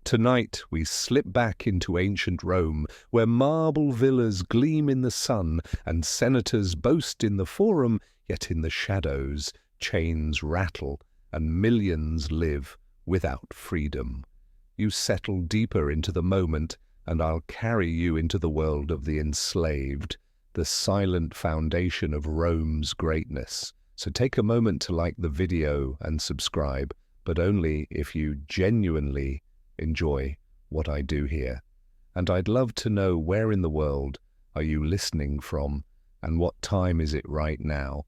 Tonight we slip back into ancient Rome, where marble villas gleam in the sun and senators boast in the forum, yet in the shadows chains rattle and millions live without freedom. You settle deeper into the moment, and I'll carry you into the world of the enslaved, the silent foundation of Rome's greatness. So take a moment to like the video and subscribe, but only if you genuinely enjoy what I do here. And I'd love to know, where in the world are you listening from, and what time is it right now?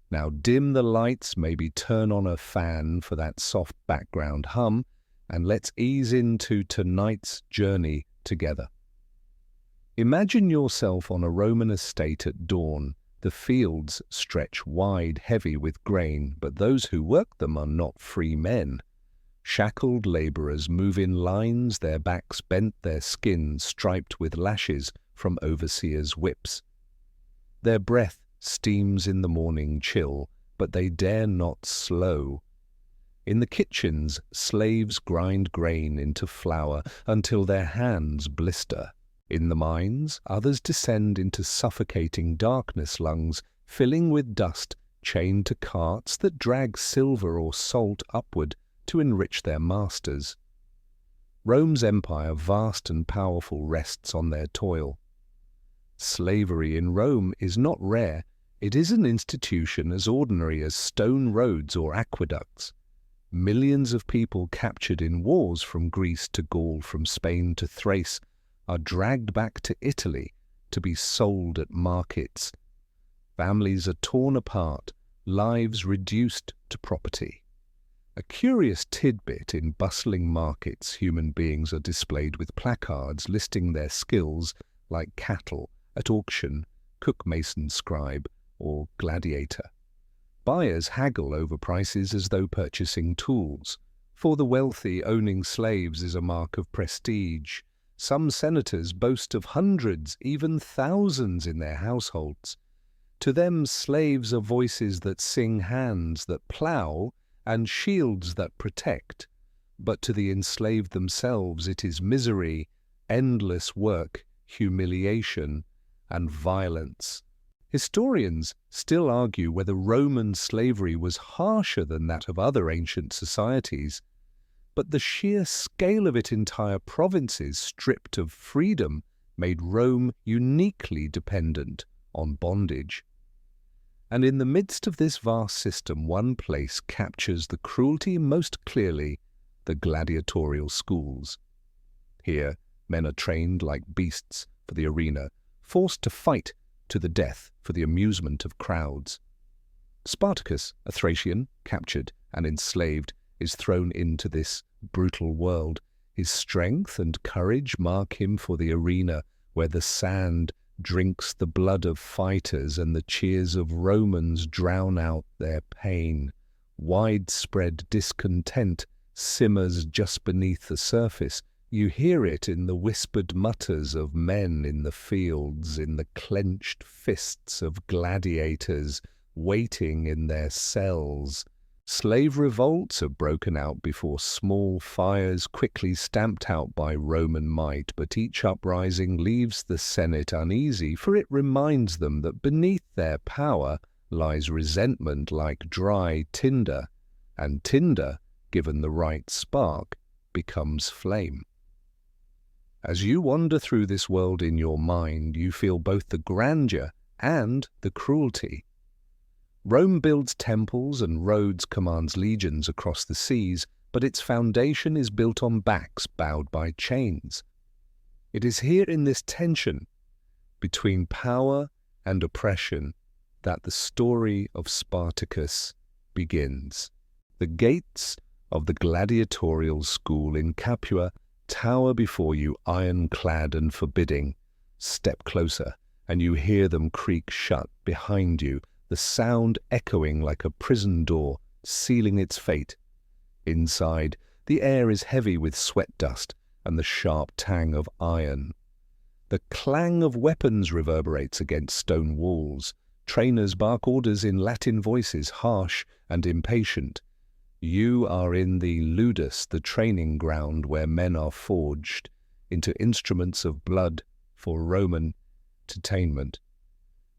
Now dim the lights, maybe turn on a fan for that soft background hum, and let's ease into tonight's journey together. Imagine yourself on a Roman estate at dawn. The fields stretch wide, heavy with grain, but those who work them are not free men. Shackled labourers move in lines, their backs bent, their skin striped with lashes from overseers' whips. Their breath steams in the morning chill, but they dare not slow. In the kitchens, slaves grind grain into flour until their hands blister. In the mines, others descend into suffocating darkness lungs, filling with dust, chained to carts that drag silver or salt upward to enrich their masters. Rome's empire, vast and powerful, rests on their toil. Slavery in Rome is not rare. It is an institution as ordinary as stone roads or aqueducts. Millions of people captured in wars from Greece to Gaul, from Spain to Thrace, are dragged back to Italy to be sold at markets. Families are torn apart, lives reduced to property. A curious tidbit: in bustling markets, human beings are displayed with placards listing their skills, like cattle at auction, cook, mason, scribe, or gladiator. Buyers haggle over prices as though purchasing tools. For the wealthy, owning slaves is a mark of prestige. Some senators boast of hundreds, even thousands in their households. To them, slaves are voices that sing, hands that plough, and shields that protect. But to the enslaved themselves it is misery, endless work, humiliation, and violence. Historians still argue whether Roman slavery was harsher than that of other ancient societies, but the sheer scale of its entire provinces stripped of freedom made Rome uniquely dependent on bondage. And in the midst of this vast system, one place captures the cruelty most clearly: the gladiatorial schools. Here, men are trained like beasts for the arena, forced to fight to the death for the amusement of crowds. Spartacus, a Thracian, captured and enslaved, is thrown into this brutal world. His strength and courage mark him for the arena, where the sand drinks the blood of fighters and the cheers of Romans drown out their pain. Widespread discontent simmers just beneath the surface. You hear it in the whispered mutters of men in the fields, in the clenched fists of gladiators waiting in their cells. Slave revolts have broken out before small fires, quickly stamped out by Roman might, but each uprising leaves the Senate uneasy, for it reminds them that beneath their power lies resentment like dry tinder, and tinder, given the right spark, becomes flame. As you wander through this world in your mind, you feel both the grandeur and the cruelty. Rome builds temples and roads, commands legions across the seas, but its foundation is built on backs bowed by chains. It is here, in this tension between power and oppression, that the story of Spartacus begins. The gates of the gladiatorial school in Capua tower before you, ironclad and forbidding. Step closer, and you hear them creak shut behind you, the sound echoing like a prison door, sealing its fate. Inside, the air is heavy with sweat dust and the sharp tang of iron. The clang of weapons reverberates against stone walls. Trainers bark orders in Latin voices, harsh and impatient. You are in the ludus, the training ground where men are forged into instruments of blood for Roman entertainment.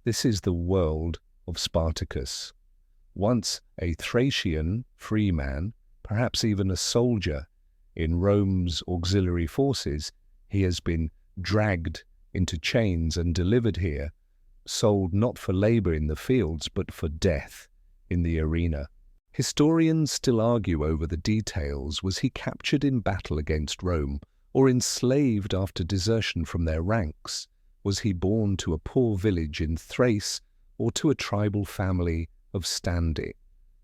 This is the world of Spartacus. Once a Thracian freeman, perhaps even a soldier in Rome's auxiliary forces, he has been dragged into chains and delivered here, sold not for labor in the fields, but for death in the arena. Historians still argue over the details. Was he captured in battle against Rome, or enslaved after desertion from their ranks? Was he born to a poor village in Thrace, or to a tribal family of standing?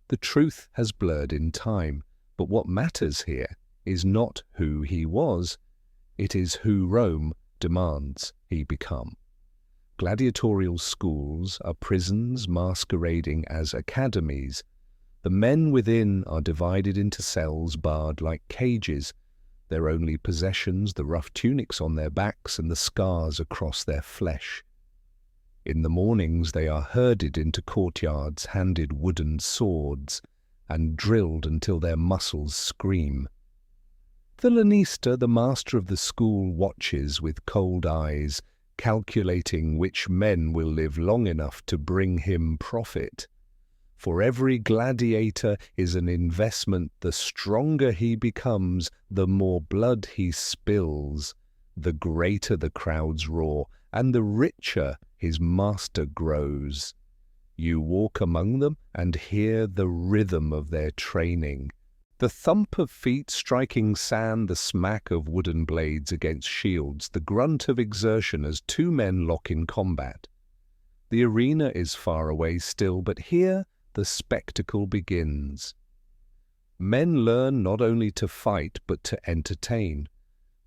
The truth has blurred in time, but what matters here is not who he was, it is who Rome demands he become. Gladiatorial schools are prisons masquerading as academies. The men within are divided into cells barred like cages, their only possessions the rough tunics on their backs and the scars across their flesh. In the mornings they are herded into courtyards, handed wooden swords, and drilled until their muscles scream. The lanista, the master of the school, watches with cold eyes, calculating which men will live long enough to bring him profit. For every gladiator is an investment. The stronger he becomes, the more blood he spills, the greater the crowd's roar, and the richer his master grows. You walk among them and hear the rhythm of their training. The thump of feet striking sand, the smack of wooden blades against shields, the grunt of exertion as two men lock in combat. The arena is far away still, but here the spectacle begins. Men learn not only to fight, but to entertain.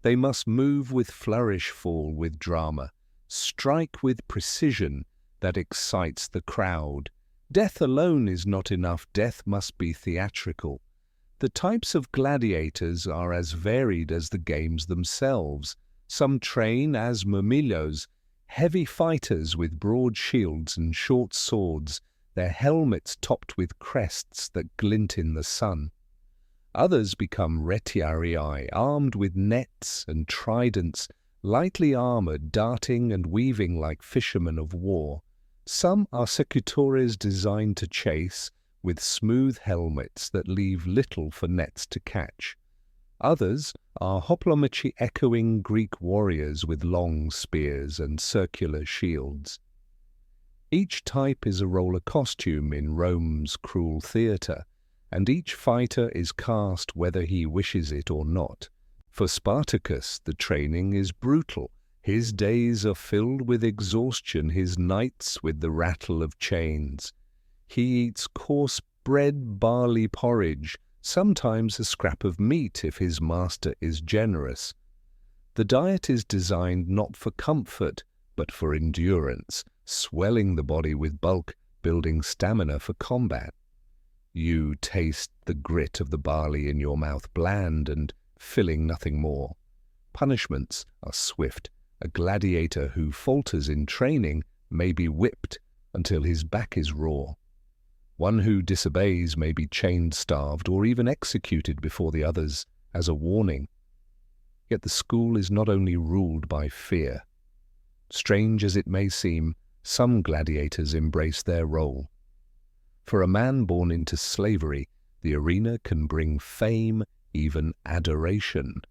They must move with flourish, fall with drama, strike with precision that excites the crowd. Death alone is not enough. Death must be theatrical. The types of gladiators are as varied as the games themselves. Some train as murmillos, heavy fighters with broad shields and short swords, their helmets topped with crests that glint in the sun. Others become retiarii, armed with nets and tridents, lightly armored, darting and weaving like fishermen of war. Some are secutores designed to chase, with smooth helmets that leave little for nets to catch. Others are hoplomachi echoing Greek warriors with long spears and circular shields. Each type is a roller costume in Rome's cruel theatre, and each fighter is cast whether he wishes it or not. For Spartacus, the training is brutal. His days are filled with exhaustion, his nights with the rattle of chains. He eats coarse bread, barley porridge, sometimes a scrap of meat if his master is generous. The diet is designed not for comfort, but for endurance, swelling the body with bulk, building stamina for combat. You taste the grit of the barley in your mouth, bland and filling, nothing more. Punishments are swift. A gladiator who falters in training may be whipped until his back is raw. One who disobeys may be chained, starved, or even executed before the others as a warning. Yet the school is not only ruled by fear. Strange as it may seem, some gladiators embrace their role. For a man born into slavery, the arena can bring fame, even adoration.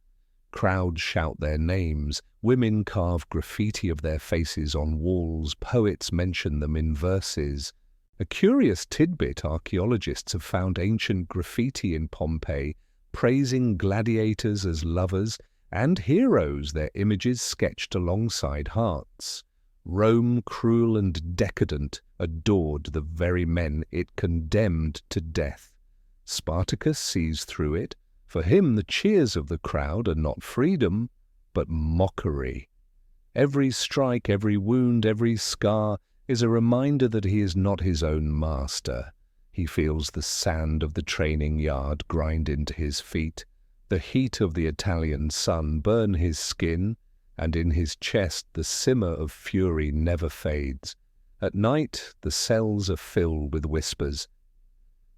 Crowds shout their names, women carve graffiti of their faces on walls, poets mention them in verses. A curious tidbit: archaeologists have found ancient graffiti in Pompeii praising gladiators as lovers and heroes, their images sketched alongside hearts. Rome, cruel and decadent, adored the very men it condemned to death. Spartacus sees through it. For him, the cheers of the crowd are not freedom, but mockery. Every strike, every wound, every scar is a reminder that he is not his own master. He feels the sand of the training yard grind into his feet, the heat of the Italian sun burn his skin, and in his chest the simmer of fury never fades. At night the cells are filled with whispers.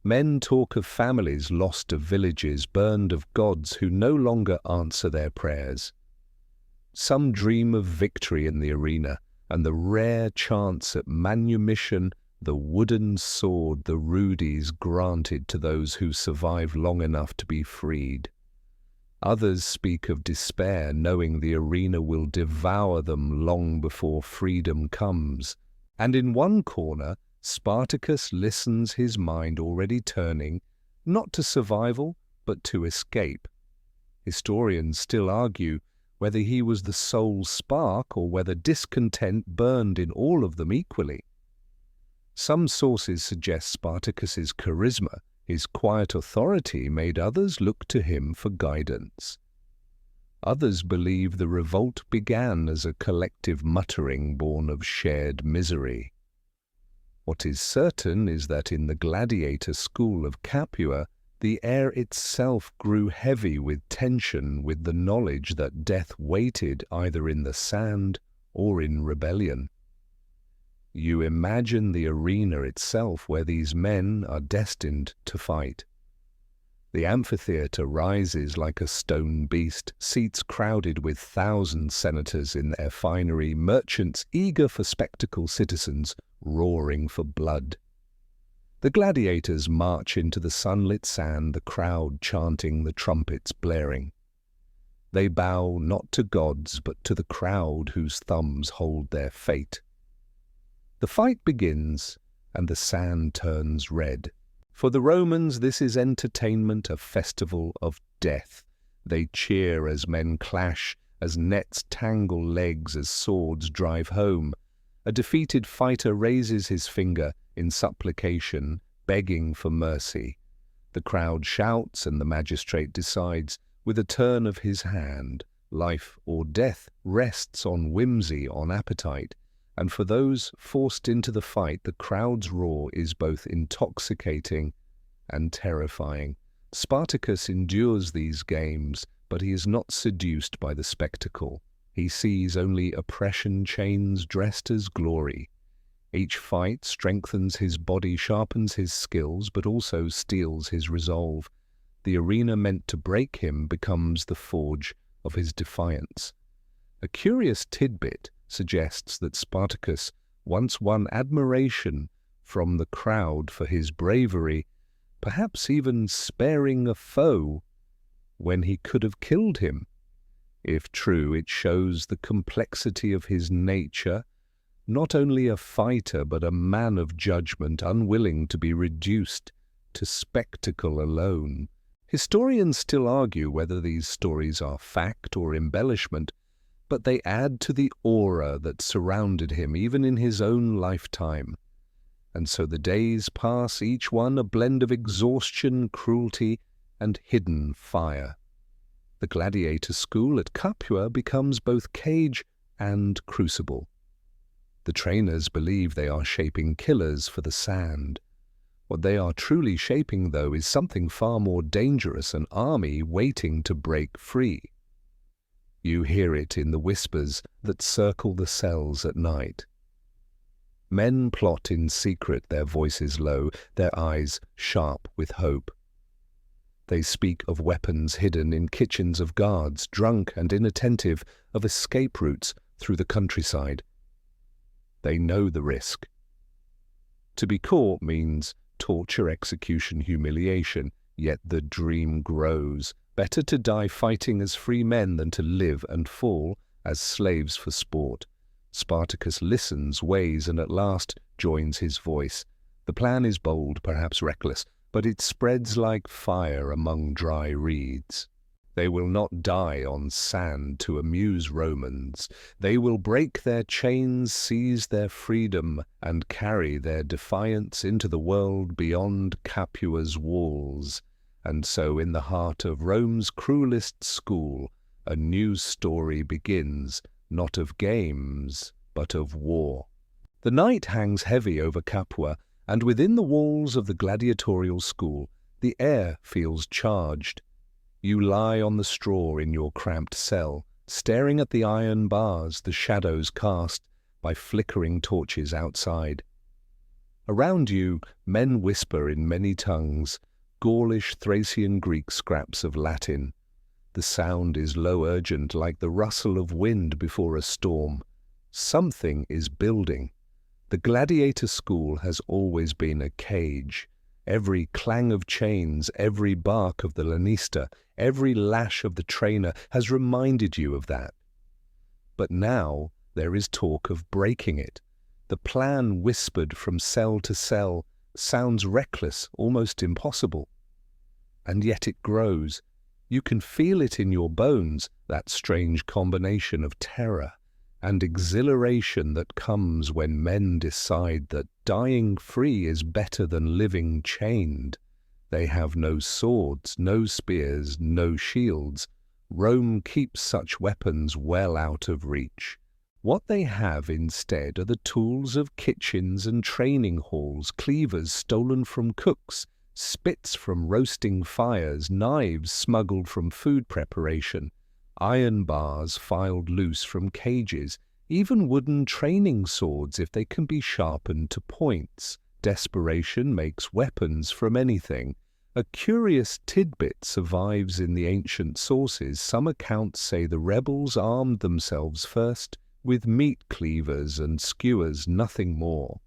Men talk of families lost, of villages burned, of gods who no longer answer their prayers. Some dream of victory in the arena, and the rare chance at manumission, the wooden sword the rudes granted to those who survive long enough to be freed. Others speak of despair, knowing the arena will devour them long before freedom comes. And in one corner, Spartacus listens, his mind already turning, not to survival, but to escape. Historians still argue whether he was the sole spark or whether discontent burned in all of them equally. Some sources suggest Spartacus's charisma, his quiet authority, made others look to him for guidance. Others believe the revolt began as a collective muttering born of shared misery. What is certain is that in the gladiator school of Capua, the air itself grew heavy with tension, with the knowledge that death waited either in the sand or in rebellion. You imagine the arena itself where these men are destined to fight. The amphitheatre rises like a stone beast, seats crowded with 1,000 senators in their finery, merchants eager for spectacle, citizens roaring for blood. The gladiators march into the sunlit sand, the crowd chanting, the trumpets blaring. They bow not to gods, but to the crowd whose thumbs hold their fate. The fight begins, and the sand turns red. For the Romans, this is entertainment, a festival of death. They cheer as men clash, as nets tangle legs, as swords drive home. A defeated fighter raises his finger in supplication, begging for mercy. The crowd shouts, and the magistrate decides with a turn of his hand. Life or death rests on whimsy, on appetite. And for those forced into the fight, the crowd's roar is both intoxicating and terrifying. Spartacus endures these games, but he is not seduced by the spectacle. He sees only oppression chains dressed as glory. Each fight strengthens his body, sharpens his skills, but also steels his resolve. The arena meant to break him becomes the forge of his defiance. A curious tidbit suggests that Spartacus once won admiration from the crowd for his bravery, perhaps even sparing a foe when he could have killed him. If true, it shows the complexity of his nature, not only a fighter but a man of judgment, unwilling to be reduced to spectacle alone. Historians still argue whether these stories are fact or embellishment, but they add to the aura that surrounded him even in his own lifetime. And so the days pass, each one a blend of exhaustion, cruelty, and hidden fire. The gladiator school at Capua becomes both cage and crucible. The trainers believe they are shaping killers for the sand. What they are truly shaping, though, is something far more dangerous, an army waiting to break free. You hear it in the whispers that circle the cells at night. Men plot in secret, their voices low, their eyes sharp with hope. They speak of weapons hidden in kitchens, of guards drunk and inattentive, of escape routes through the countryside. They know the risk. To be caught means torture, execution, humiliation, yet the dream grows. Better to die fighting as free men than to live and fall as slaves for sport. Spartacus listens, weighs, and at last joins his voice. The plan is bold, perhaps reckless, but it spreads like fire among dry reeds. They will not die on sand to amuse Romans. They will break their chains, seize their freedom, and carry their defiance into the world beyond Capua's walls. And so in the heart of Rome's cruelest school, a new story begins, not of games, but of war. The night hangs heavy over Capua, and within the walls of the gladiatorial school, the air feels charged. You lie on the straw in your cramped cell, staring at the iron bars, the shadows cast by flickering torches outside. Around you, men whisper in many tongues, Gaulish, Thracian, Greek scraps of Latin. The sound is low urgent, like the rustle of wind before a storm. Something is building. The gladiator school has always been a cage. Every clang of chains, every bark of the lanista, every lash of the trainer has reminded you of that. But now there is talk of breaking it. The plan, whispered from cell to cell, sounds reckless, almost impossible. And yet it grows. You can feel it in your bones, that strange combination of terror and exhilaration that comes when men decide that dying free is better than living chained. They have no swords, no spears, no shields. Rome keeps such weapons well out of reach. What they have instead are the tools of kitchens and training halls, cleavers stolen from cooks, spits from roasting fires, knives smuggled from food preparation, iron bars filed loose from cages, even wooden training swords if they can be sharpened to points. Desperation makes weapons from anything. A curious tidbit survives in the ancient sources. Some accounts say the rebels armed themselves first with meat cleavers and skewers, nothing more.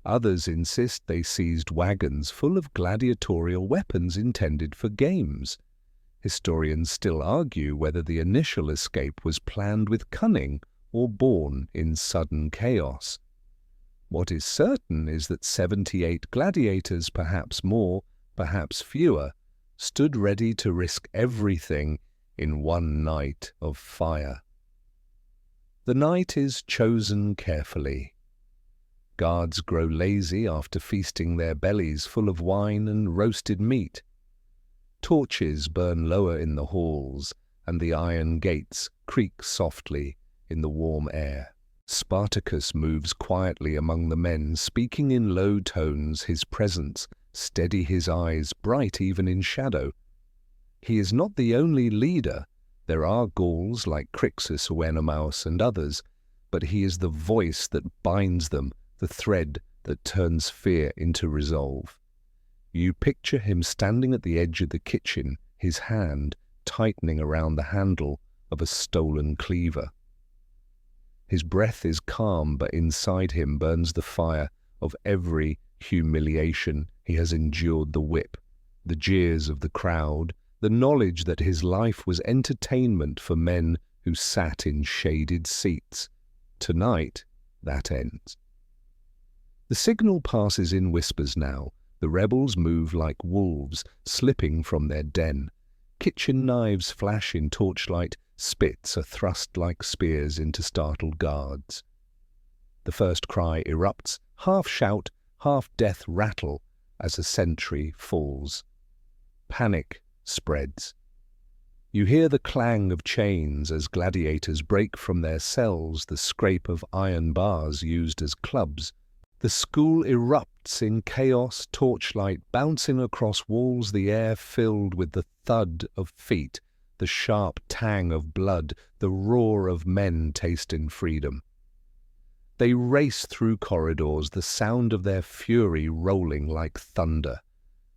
Others insist they seized wagons full of gladiatorial weapons intended for games. Historians still argue whether the initial escape was planned with cunning or born in sudden chaos. What is certain is that 78 gladiators, perhaps more, perhaps fewer, stood ready to risk everything in one night of fire. The night is chosen carefully. Guards grow lazy after feasting their bellies full of wine and roasted meat. Torches burn lower in the halls, and the iron gates creak softly in the warm air. Spartacus moves quietly among the men, speaking in low tones, his presence steady, his eyes bright even in shadow. He is not the only leader. There are Gauls like Crassus, Oenomaus, and others, but he is the voice that binds them, the thread that turns fear into resolve. You picture him standing at the edge of the kitchen, his hand tightening around the handle of a stolen cleaver. His breath is calm, but inside him burns the fire of every humiliation he has endured: the whip, the jeers of the crowd, the knowledge that his life was entertainment for men who sat in shaded seats. Tonight, that ends. The signal passes in whispers now. The rebels move like wolves, slipping from their den. Kitchen knives flash in torchlight, spits are thrust like spears into startled guards. The first cry erupts, half shout, half death rattle, as a sentry falls. Panic spreads. You hear the clang of chains as gladiators break from their cells, the scrape of iron bars used as clubs. The school erupts in chaos, torchlight bouncing across walls, the air filled with the thud of feet, the sharp tang of blood, the roar of men tasting freedom. They race through corridors, the sound of their fury rolling like thunder.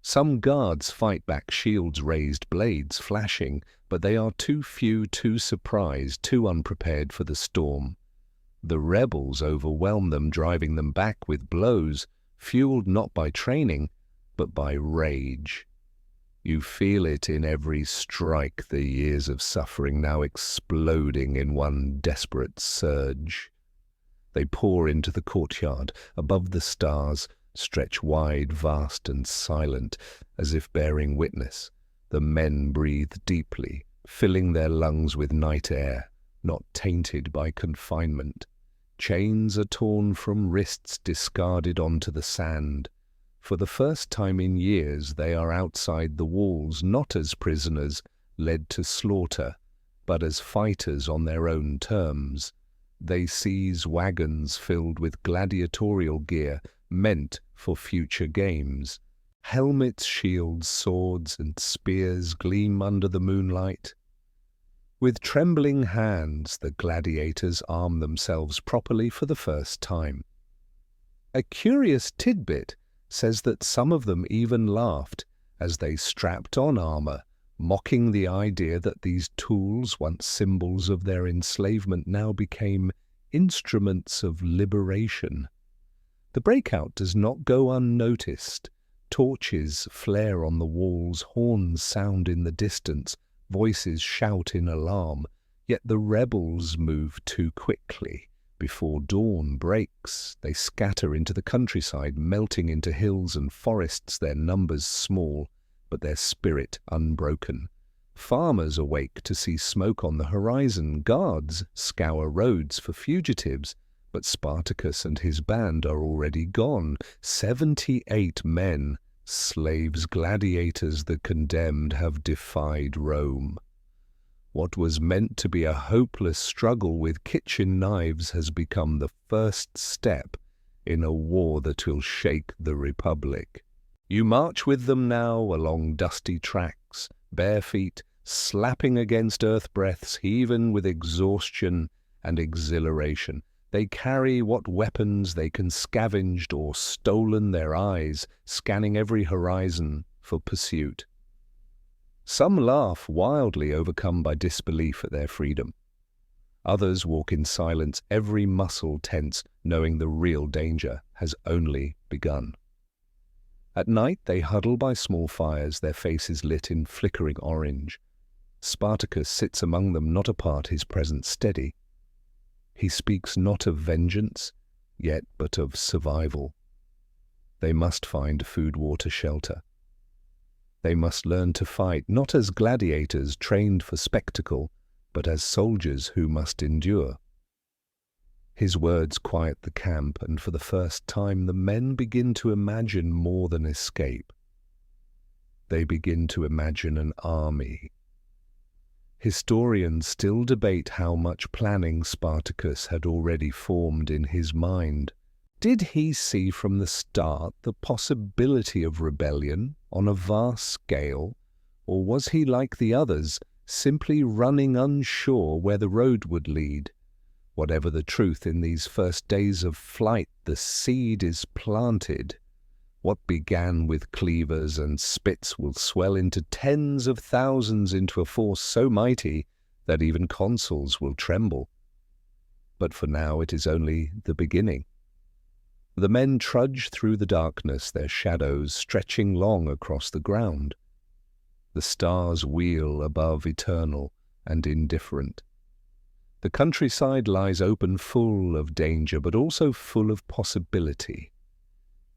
Some guards fight back, shields raised, blades flashing, but they are too few, too surprised, too unprepared for the storm. The rebels overwhelm them, driving them back with blows, fueled not by training, but by rage. You feel it in every strike, the years of suffering now exploding in one desperate surge. They pour into the courtyard, above the stars, stretch wide, vast and silent, as if bearing witness. The men breathe deeply, filling their lungs with night air, not tainted by confinement. Chains are torn from wrists, discarded onto the sand. For the first time in years they are outside the walls, not as prisoners led to slaughter, but as fighters on their own terms. They seize wagons filled with gladiatorial gear, meant for future games. Helmets, shields, swords, and spears gleam under the moonlight. With trembling hands, the gladiators arm themselves properly for the first time. A curious tidbit says that some of them even laughed as they strapped on armor, mocking the idea that these tools, once symbols of their enslavement, now became instruments of liberation. The breakout does not go unnoticed. Torches flare on the walls, horns sound in the distance, voices shout in alarm, yet the rebels move too quickly. Before dawn breaks, they scatter into the countryside, melting into hills and forests, their numbers small, but their spirit unbroken. Farmers awake to see smoke on the horizon, guards scour roads for fugitives, but Spartacus and his band are already gone. 78 men, slaves, gladiators, the condemned, have defied Rome. What was meant to be a hopeless struggle with kitchen knives has become the first step in a war that will shake the Republic. You march with them now along dusty tracks, bare feet, slapping against earth breaths, heaving with exhaustion and exhilaration. They carry what weapons they can scavenged or stolen, their eyes scanning every horizon for pursuit. Some laugh wildly, overcome by disbelief at their freedom. Others walk in silence, every muscle tense, knowing the real danger has only begun. At night they huddle by small fires, their faces lit in flickering orange. Spartacus sits among them, not apart, his presence steady. He speaks not of vengeance, yet but of survival. They must find food, water, shelter. They must learn to fight, not as gladiators trained for spectacle, but as soldiers who must endure. His words quiet the camp, and for the first time the men begin to imagine more than escape. They begin to imagine an army. Historians still debate how much planning Spartacus had already formed in his mind. Did he see from the start the possibility of rebellion on a vast scale, or was he like the others, simply running unsure where the road would lead? Whatever the truth, in these first days of flight, the seed is planted. What began with cleavers and spits will swell into tens of thousands, into a force so mighty that even consuls will tremble. But for now it is only the beginning. The men trudge through the darkness, their shadows stretching long across the ground. The stars wheel above, eternal and indifferent. The countryside lies open, full of danger, but also full of possibility.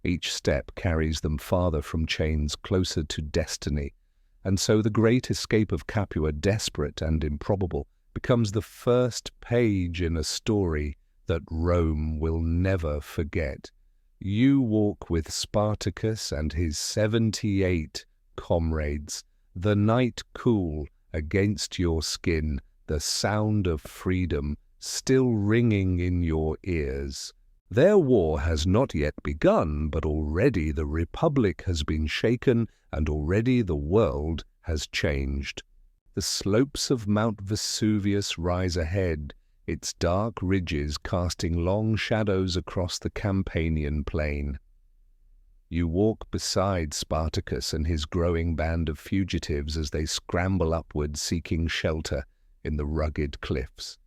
Each step carries them farther from chains, closer to destiny, and so the great escape of Capua, desperate and improbable, becomes the first page in a story that Rome will never forget. You walk with Spartacus and his 78 comrades, the night cool against your skin, the sound of freedom still ringing in your ears. Their war has not yet begun, but already the Republic has been shaken, and already the world has changed. The slopes of Mount Vesuvius rise ahead, its dark ridges casting long shadows across the Campanian plain. You walk beside Spartacus and his growing band of fugitives as they scramble upward, seeking shelter in the rugged cliffs.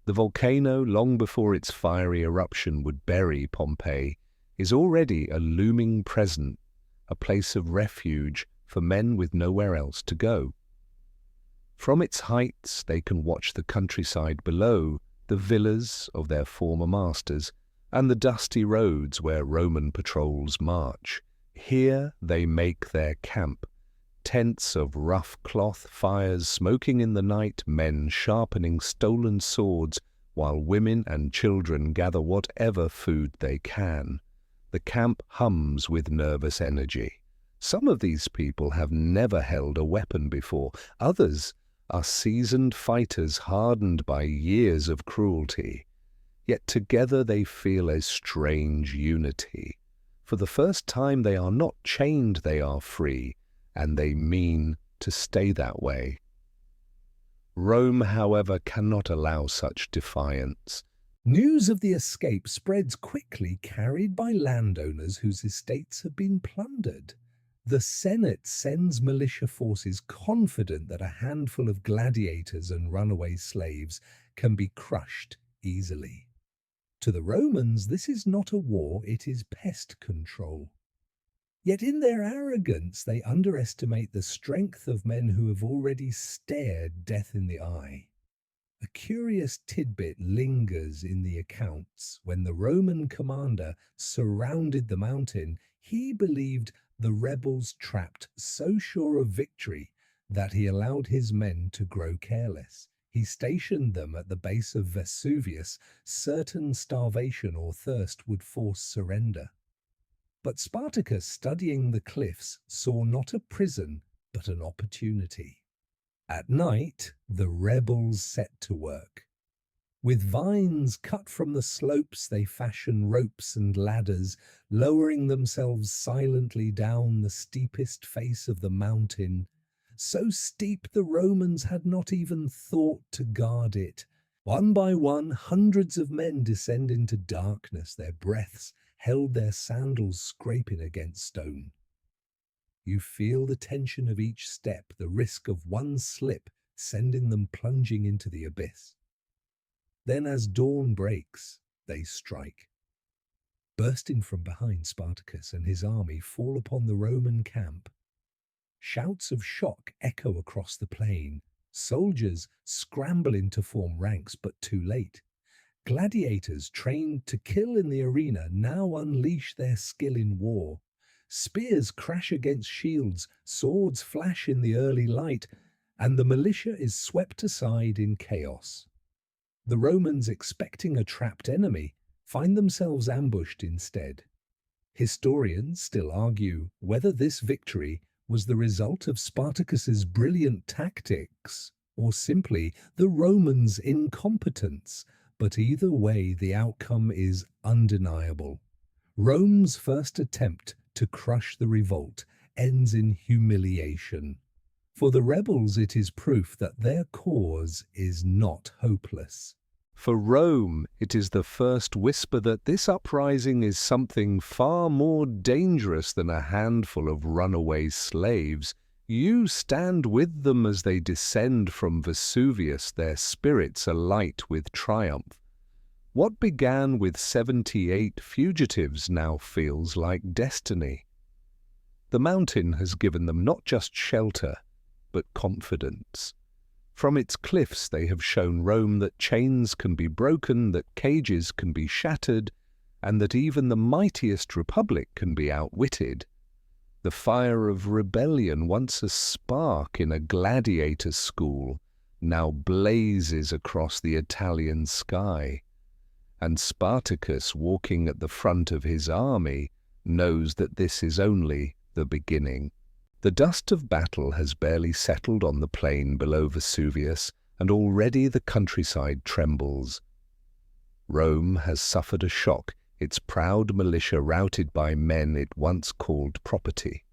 The volcano, long before its fiery eruption would bury Pompeii, is already a looming present, a place of refuge for men with nowhere else to go. From its heights they can watch the countryside below, the villas of their former masters, and the dusty roads where Roman patrols march. Here they make their camp, tents of rough cloth, fires smoking in the night, men sharpening stolen swords, while women and children gather whatever food they can. The camp hums with nervous energy. Some of these people have never held a weapon before. Others are seasoned fighters hardened by years of cruelty. Yet together they feel a strange unity. For the first time they are not chained, they are free, and they mean to stay that way. Rome, however, cannot allow such defiance. News of the escape spreads quickly, carried by landowners whose estates have been plundered. The Senate sends militia forces confident that a handful of gladiators and runaway slaves can be crushed easily. To the Romans, this is not a war, it is pest control. Yet in their arrogance, they underestimate the strength of men who have already stared death in the eye. A curious tidbit lingers in the accounts. When the Roman commander surrounded the mountain, he believed the rebels trapped, so sure of victory that he allowed his men to grow careless. He stationed them at the base of Vesuvius, certain starvation or thirst would force surrender. But Spartacus, studying the cliffs, saw not a prison, but an opportunity. At night, the rebels set to work. With vines cut from the slopes, they fashion ropes and ladders, lowering themselves silently down the steepest face of the mountain. So steep the Romans had not even thought to guard it. One by one, hundreds of men descend into darkness, their breaths held, their sandals scraping against stone. You feel the tension of each step, the risk of one slip sending them plunging into the abyss. Then as dawn breaks, they strike. Bursting from behind, Spartacus and his army fall upon the Roman camp. Shouts of shock echo across the plain. Soldiers scramble in to form ranks, but too late. Gladiators trained to kill in the arena now unleash their skill in war. Spears crash against shields, swords flash in the early light, and the militia is swept aside in chaos. The Romans, expecting a trapped enemy, find themselves ambushed instead. Historians still argue whether this victory was the result of Spartacus's brilliant tactics or simply the Romans' incompetence, but either way the outcome is undeniable. Rome's first attempt to crush the revolt ends in humiliation. For the rebels, it is proof that their cause is not hopeless. For Rome, it is the first whisper that this uprising is something far more dangerous than a handful of runaway slaves. You stand with them as they descend from Vesuvius, their spirits alight with triumph. What began with 78 fugitives now feels like destiny. The mountain has given them not just shelter, but confidence. From its cliffs they have shown Rome that chains can be broken, that cages can be shattered, and that even the mightiest republic can be outwitted. The fire of rebellion, once a spark in a gladiator school, now blazes across the Italian sky. And Spartacus, walking at the front of his army, knows that this is only the beginning. The dust of battle has barely settled on the plain below Vesuvius, and already the countryside trembles. Rome has suffered a shock, its proud militia routed by men it once called property.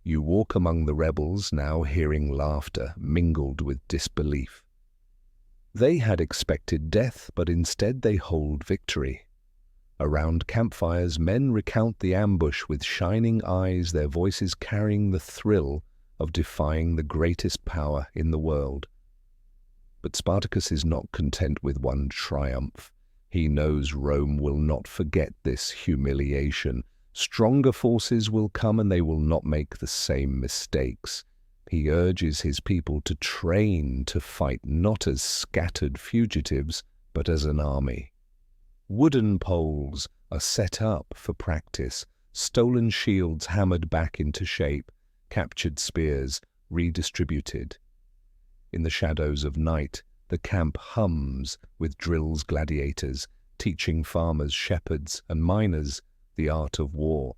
You walk among the rebels, now hearing laughter mingled with disbelief. They had expected death, but instead they hold victory. Around campfires, men recount the ambush with shining eyes, their voices carrying the thrill of defying the greatest power in the world. But Spartacus is not content with one triumph. He knows Rome will not forget this humiliation. Stronger forces will come and they will not make the same mistakes. He urges his people to train to fight not as scattered fugitives, but as an army. Wooden poles are set up for practice, stolen shields hammered back into shape, captured spears redistributed. In the shadows of night, the camp hums with drills gladiators, teaching farmers, shepherds, and miners the art of war.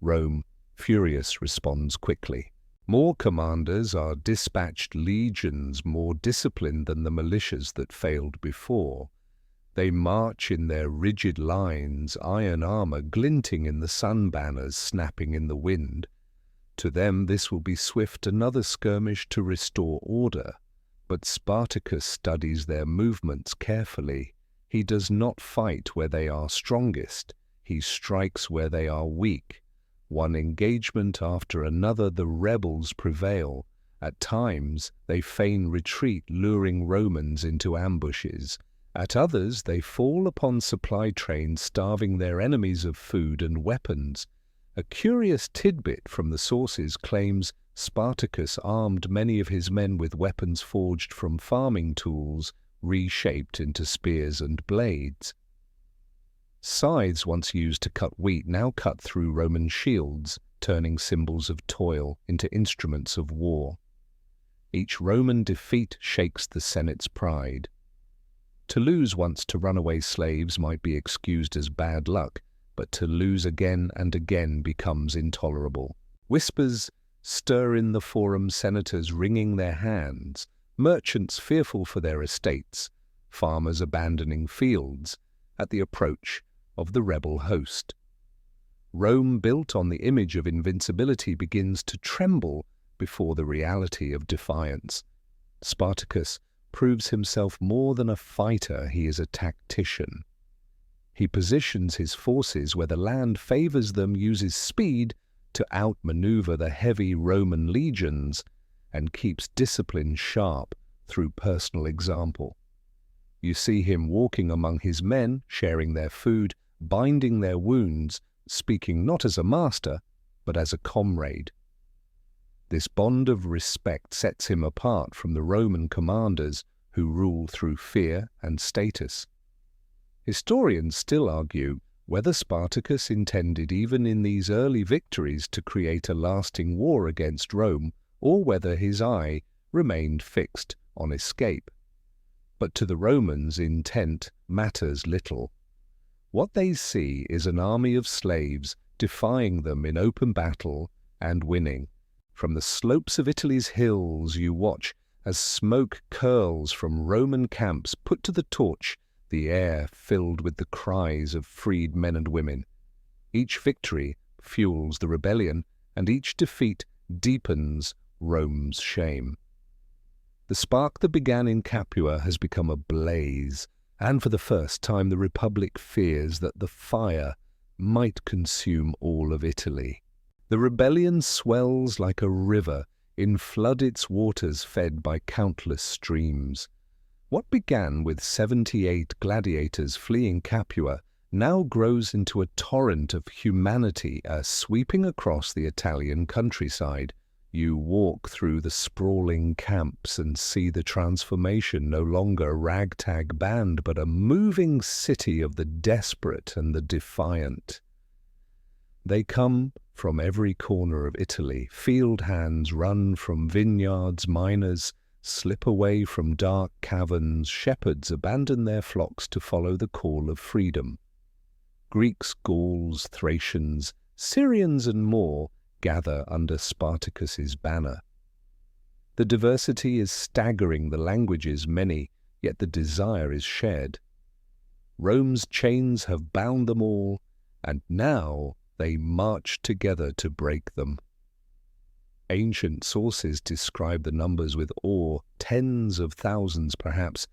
Rome, furious, responds quickly. More commanders are dispatched, legions more disciplined than the militias that failed before. They march in their rigid lines, iron armor glinting in the sun, banners snapping in the wind. To them this will be swift, another skirmish to restore order. But Spartacus studies their movements carefully. He does not fight where they are strongest. He strikes where they are weak. One engagement after another, the rebels prevail. At times, they feign retreat, luring Romans into ambushes. At others, they fall upon supply trains, starving their enemies of food and weapons. A curious tidbit from the sources claims Spartacus armed many of his men with weapons forged from farming tools, reshaped into spears and blades. Scythes once used to cut wheat now cut through Roman shields, turning symbols of toil into instruments of war. Each Roman defeat shakes the Senate's pride. To lose once to runaway slaves might be excused as bad luck, but to lose again and again becomes intolerable. Whispers stir in the forum, senators wringing their hands, merchants fearful for their estates, farmers abandoning fields at the approach of the rebel host. Rome, built on the image of invincibility, begins to tremble before the reality of defiance. Spartacus proves himself more than a fighter, he is a tactician. He positions his forces where the land favors them, uses speed to outmaneuver the heavy Roman legions, and keeps discipline sharp through personal example. You see him walking among his men, sharing their food, binding their wounds, speaking not as a master, but as a comrade. This bond of respect sets him apart from the Roman commanders who rule through fear and status. Historians still argue whether Spartacus intended even in these early victories to create a lasting war against Rome, or whether his eye remained fixed on escape. But to the Romans, intent matters little. What they see is an army of slaves defying them in open battle and winning. From the slopes of Italy's hills you watch as smoke curls from Roman camps put to the torch, the air filled with the cries of freed men and women. Each victory fuels the rebellion, and each defeat deepens Rome's shame. The spark that began in Capua has become a blaze, and for the first time the Republic fears that the fire might consume all of Italy. The rebellion swells like a river, in flood its waters fed by countless streams. What began with 78 gladiators fleeing Capua now grows into a torrent of humanity sweeping across the Italian countryside. You walk through the sprawling camps and see the transformation, no longer a ragtag band, but a moving city of the desperate and the defiant. They come from every corner of Italy. Field hands run from vineyards, miners slip away from dark caverns, shepherds abandon their flocks to follow the call of freedom. Greeks, Gauls, Thracians, Syrians and more gather under Spartacus's banner. The diversity is staggering, the languages many, yet the desire is shared. Rome's chains have bound them all, and now they march together to break them. Ancient sources describe the numbers with awe, tens of thousands perhaps,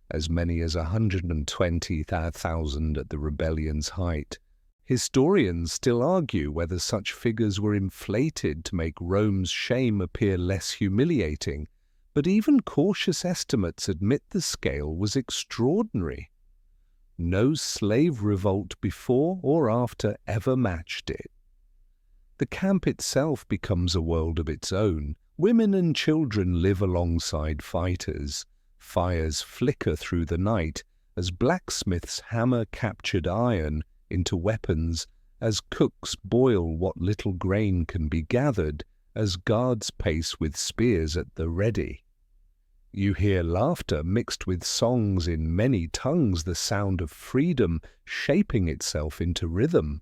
as many as 120,000 at the rebellion's height. Historians still argue whether such figures were inflated to make Rome's shame appear less humiliating, but even cautious estimates admit the scale was extraordinary. No slave revolt before or after ever matched it. The camp itself becomes a world of its own. Women and children live alongside fighters. Fires flicker through the night as blacksmiths hammer captured iron into weapons, as cooks boil what little grain can be gathered, as guards pace with spears at the ready. You hear laughter mixed with songs in many tongues, the sound of freedom shaping itself into rhythm.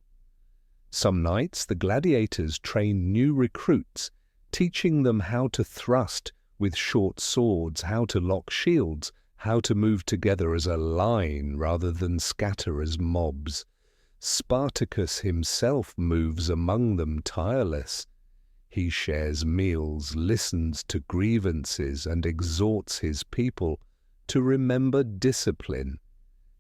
Some nights the gladiators train new recruits, teaching them how to thrust with short swords, how to lock shields, how to move together as a line rather than scatter as mobs. Spartacus himself moves among them tireless. He shares meals, listens to grievances, and exhorts his people to remember discipline.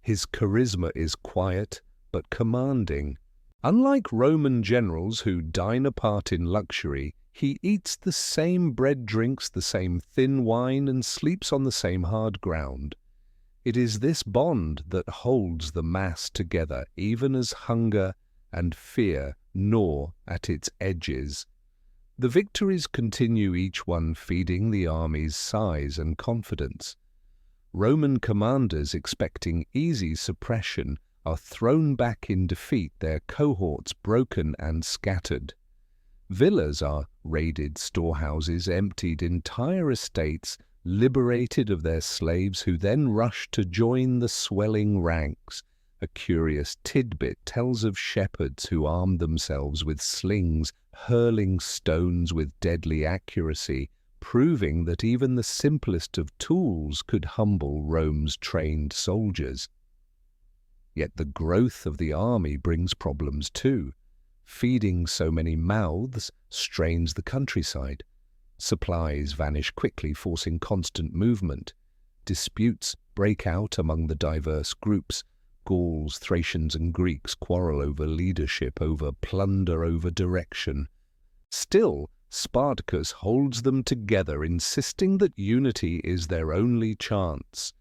His charisma is quiet but commanding. Unlike Roman generals who dine apart in luxury, he eats the same bread, drinks the same thin wine, and sleeps on the same hard ground. It is this bond that holds the mass together, even as hunger and fear gnaw at its edges. The victories continue, each one feeding the army's size and confidence. Roman commanders expecting easy suppression are thrown back in defeat, their cohorts broken and scattered. Villas are raided, storehouses emptied, entire estates liberated of their slaves, who then rush to join the swelling ranks. A curious tidbit tells of shepherds who armed themselves with slings, hurling stones with deadly accuracy, proving that even the simplest of tools could humble Rome's trained soldiers. Yet the growth of the army brings problems too. Feeding so many mouths strains the countryside. Supplies vanish quickly, forcing constant movement. Disputes break out among the diverse groups. Gauls, Thracians, and Greeks quarrel over leadership, over plunder, over direction. Still, Spartacus holds them together, insisting that unity is their only chance.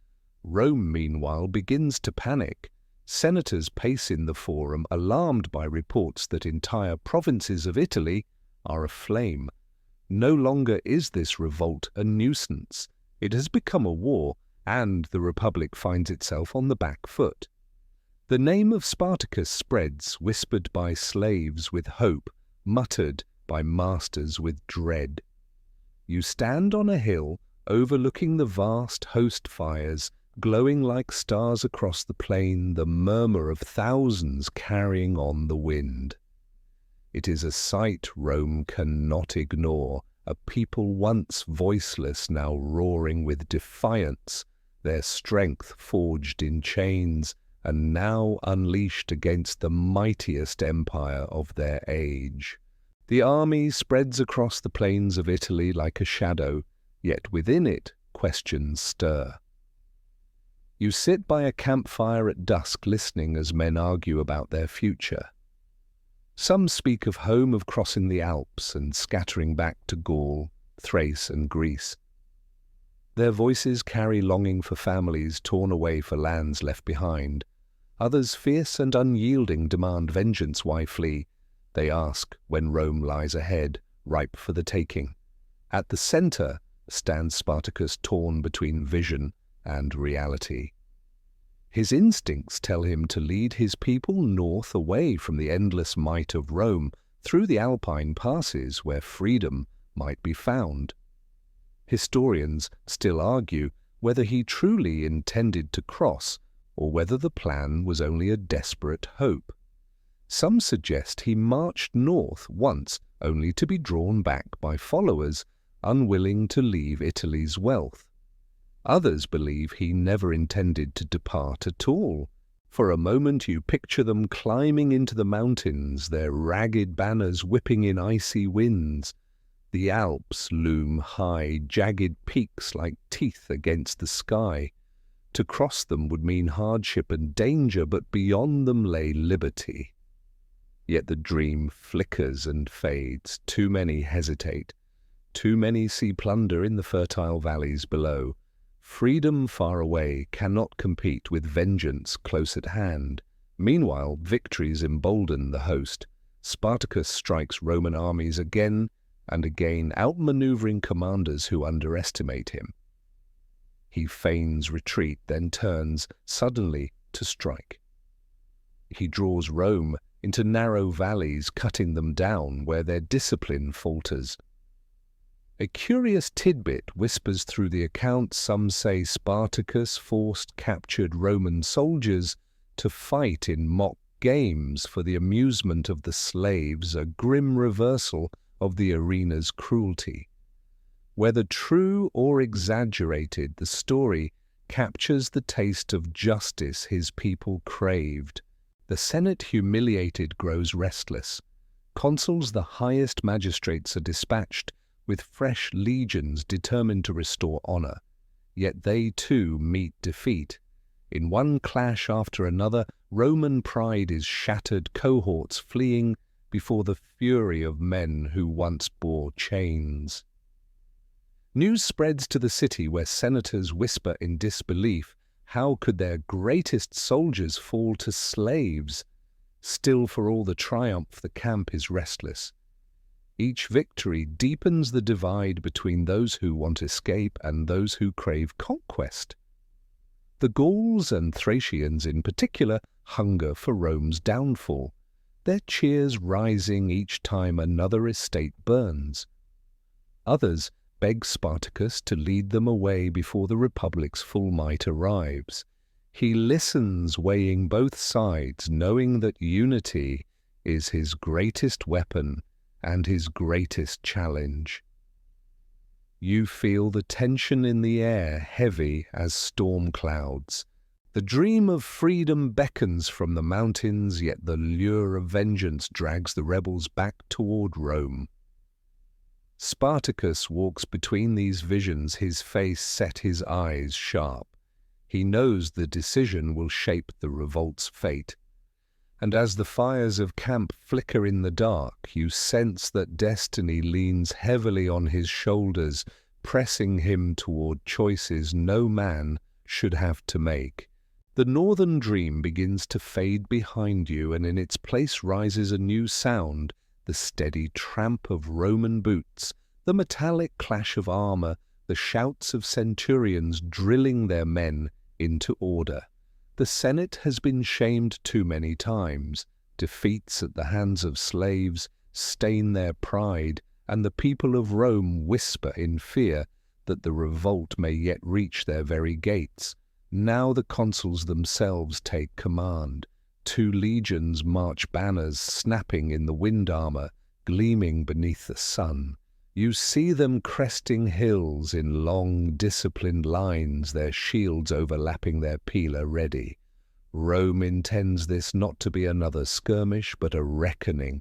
Rome, meanwhile, begins to panic. Senators pace in the forum, alarmed by reports that entire provinces of Italy are aflame. No longer is this revolt a nuisance. It has become a war, and the Republic finds itself on the back foot. The name of Spartacus spreads, whispered by slaves with hope, muttered by masters with dread. You stand on a hill overlooking the vast host fires, glowing like stars across the plain, the murmur of thousands carrying on the wind. It is a sight Rome cannot ignore, a people once voiceless now roaring with defiance, their strength forged in chains, and now unleashed against the mightiest empire of their age. The army spreads across the plains of Italy like a shadow, yet within it questions stir. You sit by a campfire at dusk, listening as men argue about their future. Some speak of home, of crossing the Alps and scattering back to Gaul, Thrace, and Greece. Their voices carry longing for families torn away, for lands left behind. Others, fierce and unyielding, demand vengeance. Why flee? They ask, when Rome lies ahead, ripe for the taking. At the center stands Spartacus, torn between vision and reality. His instincts tell him to lead his people north, away from the endless might of Rome, through the Alpine passes where freedom might be found. Historians still argue whether he truly intended to cross, or whether the plan was only a desperate hope. Some suggest he marched north once, only to be drawn back by followers unwilling to leave Italy's wealth. Others believe he never intended to depart at all. For a moment you picture them climbing into the mountains, their ragged banners whipping in icy winds. The Alps loom high, jagged peaks like teeth against the sky. To cross them would mean hardship and danger, but beyond them lay liberty. Yet the dream flickers and fades. Too many hesitate. Too many see plunder in the fertile valleys below. Freedom far away cannot compete with vengeance close at hand. Meanwhile, victories embolden the host. Spartacus strikes Roman armies again and again, outmaneuvering commanders who underestimate him. He feigns retreat, then turns suddenly to strike. He draws Rome into narrow valleys, cutting them down where their discipline falters. A curious tidbit whispers through the accounts. Some say Spartacus forced captured Roman soldiers to fight in mock games for the amusement of the slaves, a grim reversal of the arena's cruelty. Whether true or exaggerated, the story captures the taste of justice his people craved. The Senate, humiliated, grows restless. Consuls, the highest magistrates, are dispatched with fresh legions determined to restore honor. Yet they too meet defeat. In one clash after another, Roman pride is shattered, cohorts fleeing before the fury of men who once bore chains. News spreads to the city where senators whisper in disbelief, how could their greatest soldiers fall to slaves? Still, for all the triumph, the camp is restless. Each victory deepens the divide between those who want escape and those who crave conquest. The Gauls and Thracians in particular hunger for Rome's downfall, their cheers rising each time another estate burns. Others beg Spartacus to lead them away before the Republic's full might arrives. He listens, weighing both sides, knowing that unity is his greatest weapon and his greatest challenge. You feel the tension in the air, heavy as storm clouds. The dream of freedom beckons from the mountains, yet the lure of vengeance drags the rebels back toward Rome. Spartacus walks between these visions, his face set, his eyes sharp. He knows the decision will shape the revolt's fate. And as the fires of camp flicker in the dark, you sense that destiny leans heavily on his shoulders, pressing him toward choices no man should have to make. The northern dream begins to fade behind you, and in its place rises a new sound, the steady tramp of Roman boots, the metallic clash of armor, the shouts of centurions drilling their men into order. The Senate has been shamed too many times. Defeats at the hands of slaves stain their pride, and the people of Rome whisper in fear that the revolt may yet reach their very gates. Now the consuls themselves take command. 2 legions march, banners snapping in the wind armor, gleaming beneath the sun. You see them cresting hills in long, disciplined lines, their shields overlapping their pila ready. Rome intends this not to be another skirmish, but a reckoning.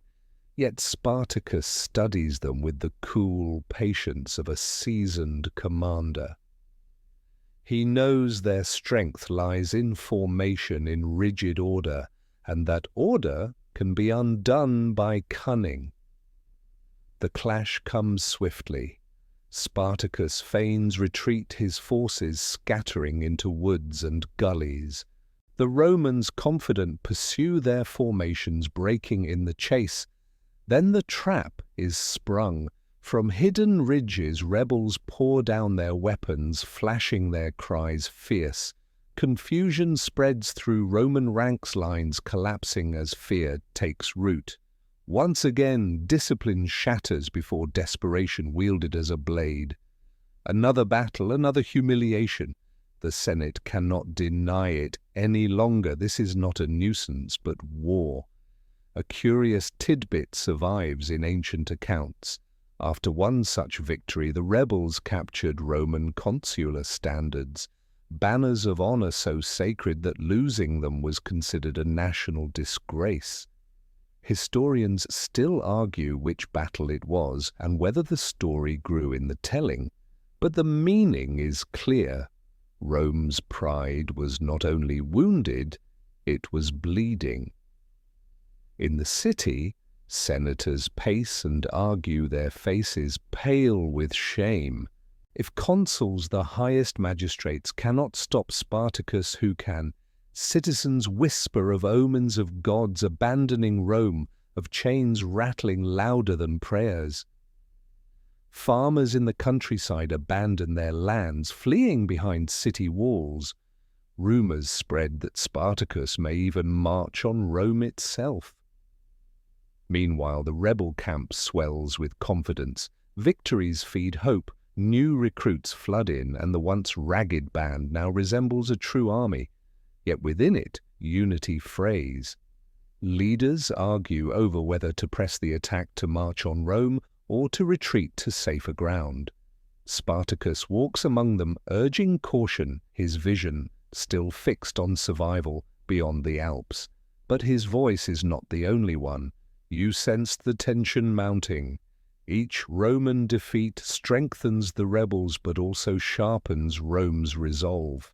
Yet Spartacus studies them with the cool patience of a seasoned commander. He knows their strength lies in formation, in rigid order, and that order can be undone by cunning. The clash comes swiftly. Spartacus feigns retreat, his forces scattering into woods and gullies. The Romans, confident, pursue their formations, breaking in the chase. Then the trap is sprung. From hidden ridges rebels pour down their weapons, flashing their cries fierce. Confusion spreads through Roman ranks, lines collapsing as fear takes root. Once again, discipline shatters before desperation wielded as a blade. Another battle, another humiliation. The Senate cannot deny it any longer. This is not a nuisance, but war. A curious tidbit survives in ancient accounts. After one such victory, the rebels captured Roman consular standards, banners of honor so sacred that losing them was considered a national disgrace. Historians still argue which battle it was and whether the story grew in the telling, but the meaning is clear. Rome's pride was not only wounded, it was bleeding. In the city, senators pace and argue, their faces pale with shame. If consuls, the highest magistrates, cannot stop Spartacus, who can? Citizens whisper of omens of gods abandoning Rome, of chains rattling louder than prayers. Farmers in the countryside abandon their lands, fleeing behind city walls. Rumors spread that Spartacus may even march on Rome itself. Meanwhile, the rebel camp swells with confidence. Victories feed hope. New recruits flood in, and the once ragged band now resembles a true army. Yet within it, unity frays. Leaders argue over whether to press the attack to march on Rome or to retreat to safer ground. Spartacus walks among them, urging caution, his vision still fixed on survival beyond the Alps. But his voice is not the only one. You sense the tension mounting. Each Roman defeat strengthens the rebels but also sharpens Rome's resolve.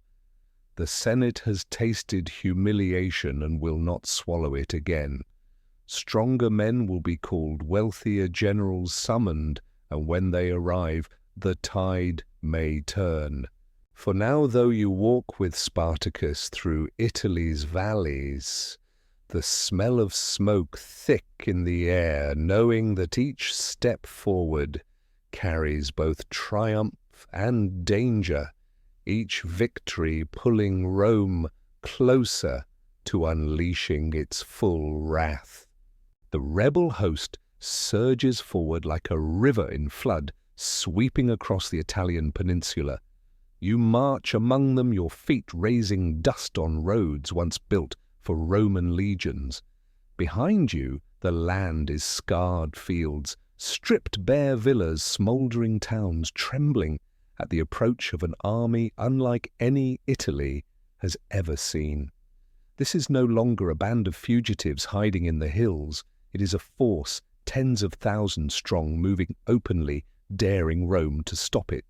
The Senate has tasted humiliation and will not swallow it again. Stronger men will be called, wealthier generals summoned, and when they arrive, the tide may turn. For now, though you walk with Spartacus through Italy's valleys, the smell of smoke thick in the air, knowing that each step forward carries both triumph and danger, each victory pulling Rome closer to unleashing its full wrath. The rebel host surges forward like a river in flood, sweeping across the Italian peninsula. You march among them, your feet raising dust on roads once built for Roman legions. Behind you, the land is scarred fields, stripped bare villas, smouldering towns, trembling at the approach of an army unlike any Italy has ever seen. This is no longer a band of fugitives hiding in the hills. It is a force, tens of thousands strong, moving openly, daring Rome to stop it.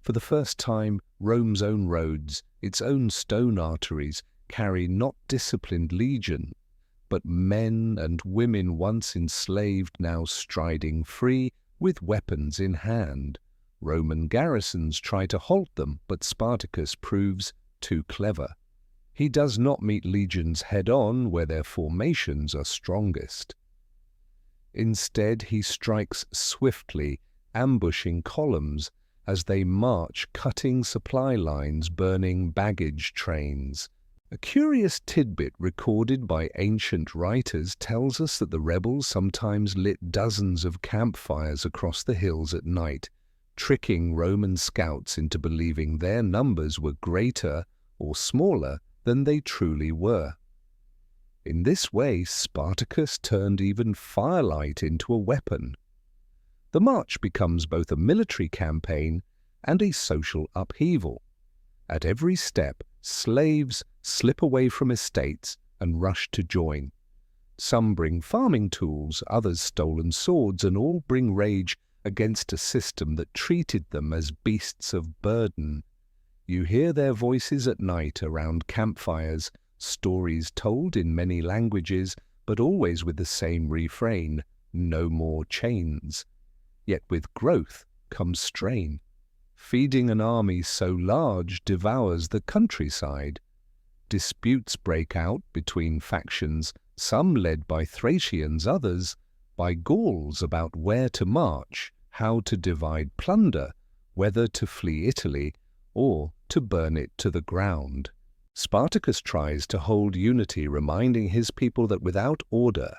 For the first time, Rome's own roads, its own stone arteries, carry not disciplined legion, but men and women once enslaved, now striding free with weapons in hand. Roman garrisons try to halt them, but Spartacus proves too clever. He does not meet legions head-on where their formations are strongest. Instead, he strikes swiftly, ambushing columns as they march, cutting supply lines, burning baggage trains. A curious tidbit recorded by ancient writers tells us that the rebels sometimes lit dozens of campfires across the hills at night, tricking Roman scouts into believing their numbers were greater or smaller than they truly were. In this way, Spartacus turned even firelight into a weapon. The march becomes both a military campaign and a social upheaval. At every step, slaves slip away from estates and rush to join. Some bring farming tools, others stolen swords, and all bring rage against a system that treated them as beasts of burden. You hear their voices at night around campfires, stories told in many languages, but always with the same refrain, no more chains. Yet with growth comes strain. Feeding an army so large devours the countryside. Disputes break out between factions, some led by Thracians, others by Gauls, about where to march, how to divide plunder, whether to flee Italy or to burn it to the ground. Spartacus tries to hold unity, reminding his people that without order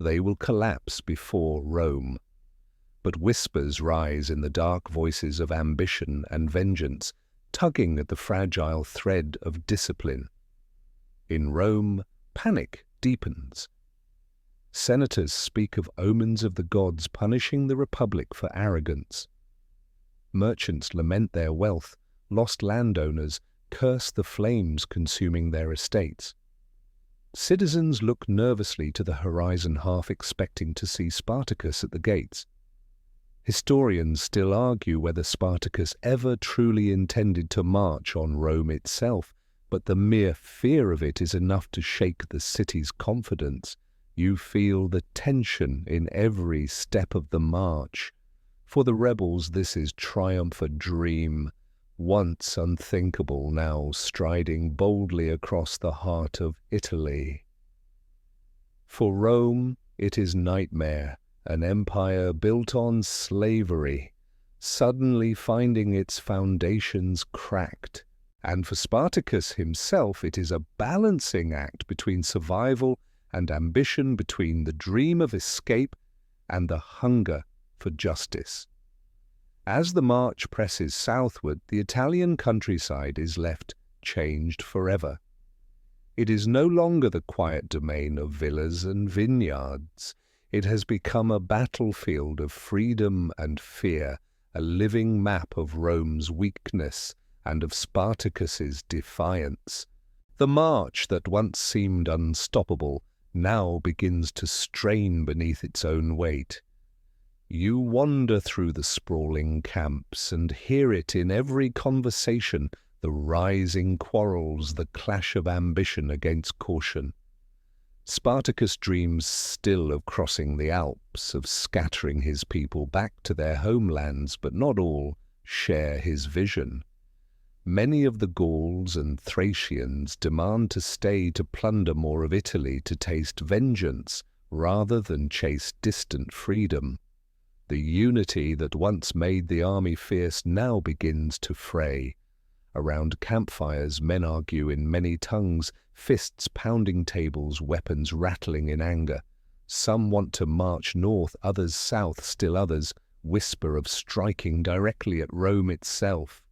they will collapse before Rome. But whispers rise in the dark voices of ambition and vengeance, tugging at the fragile thread of discipline. In Rome, panic deepens. Senators speak of omens of the gods punishing the republic for arrogance. Merchants lament their wealth, lost landowners curse the flames consuming their estates. Citizens look nervously to the horizon, half expecting to see Spartacus at the gates. Historians still argue whether Spartacus ever truly intended to march on Rome itself, but the mere fear of it is enough to shake the city's confidence. You feel the tension in every step of the march. For the rebels, this is triumph a dream, once unthinkable, now striding boldly across the heart of Italy. For Rome, it is nightmare, an empire built on slavery, suddenly finding its foundations cracked. And for Spartacus himself, it is a balancing act between survival and ambition, between the dream of escape and the hunger for justice. As the march presses southward, the Italian countryside is left changed forever. It is no longer the quiet domain of villas and vineyards. It has become a battlefield of freedom and fear, a living map of Rome's weakness and of Spartacus's defiance. The march that once seemed unstoppable now begins to strain beneath its own weight. You wander through the sprawling camps and hear it in every conversation, the rising quarrels, the clash of ambition against caution. Spartacus dreams still of crossing the Alps, of scattering his people back to their homelands, but not all share his vision. Many of the Gauls and Thracians demand to stay to plunder more of Italy, to taste vengeance, rather than chase distant freedom. The unity that once made the army fierce now begins to fray. Around campfires men argue in many tongues, fists pounding tables, weapons rattling in anger. Some want to march north, others south, still others whisper of striking directly at Rome itself.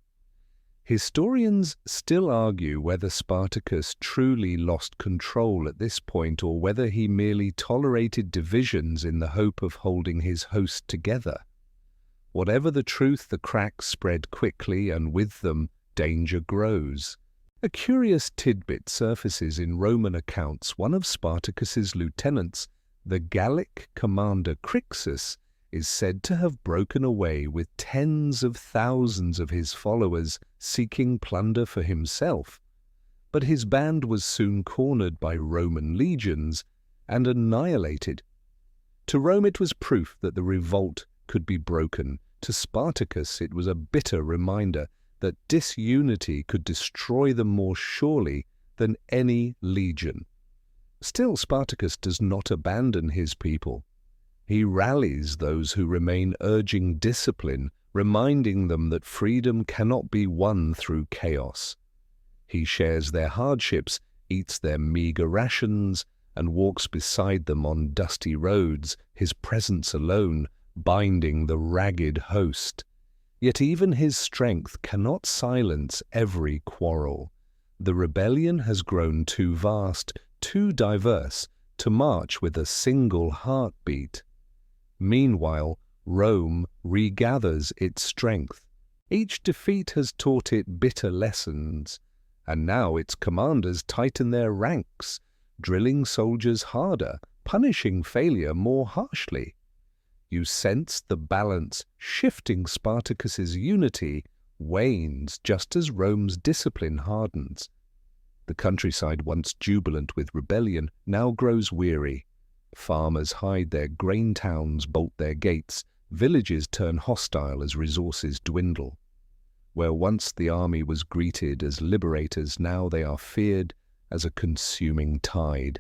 Historians still argue whether Spartacus truly lost control at this point, or whether he merely tolerated divisions in the hope of holding his host together. Whatever the truth, the cracks spread quickly, and with them danger grows. A curious tidbit surfaces in Roman accounts. One of Spartacus's lieutenants, the Gallic commander Crassus, is said to have broken away with tens of thousands of his followers seeking plunder for himself. But his band was soon cornered by Roman legions and annihilated. To Rome it was proof that the revolt could be broken. To Spartacus it was a bitter reminder that disunity could destroy them more surely than any legion. Still, Spartacus does not abandon his people. He rallies those who remain, urging discipline, reminding them that freedom cannot be won through chaos. He shares their hardships, eats their meager rations, and walks beside them on dusty roads, his presence alone binding the ragged host. Yet even his strength cannot silence every quarrel. The rebellion has grown too vast, too diverse, to march with a single heartbeat. Meanwhile, Rome regathers its strength. Each defeat has taught it bitter lessons, and now its commanders tighten their ranks, drilling soldiers harder, punishing failure more harshly. You sense the balance shifting. Spartacus's unity wanes just as Rome's discipline hardens. The countryside, once jubilant with rebellion, now grows weary. Farmers hide their grain towns, bolt their gates. Villages turn hostile as resources dwindle. Where once the army was greeted as liberators, now they are feared as a consuming tide.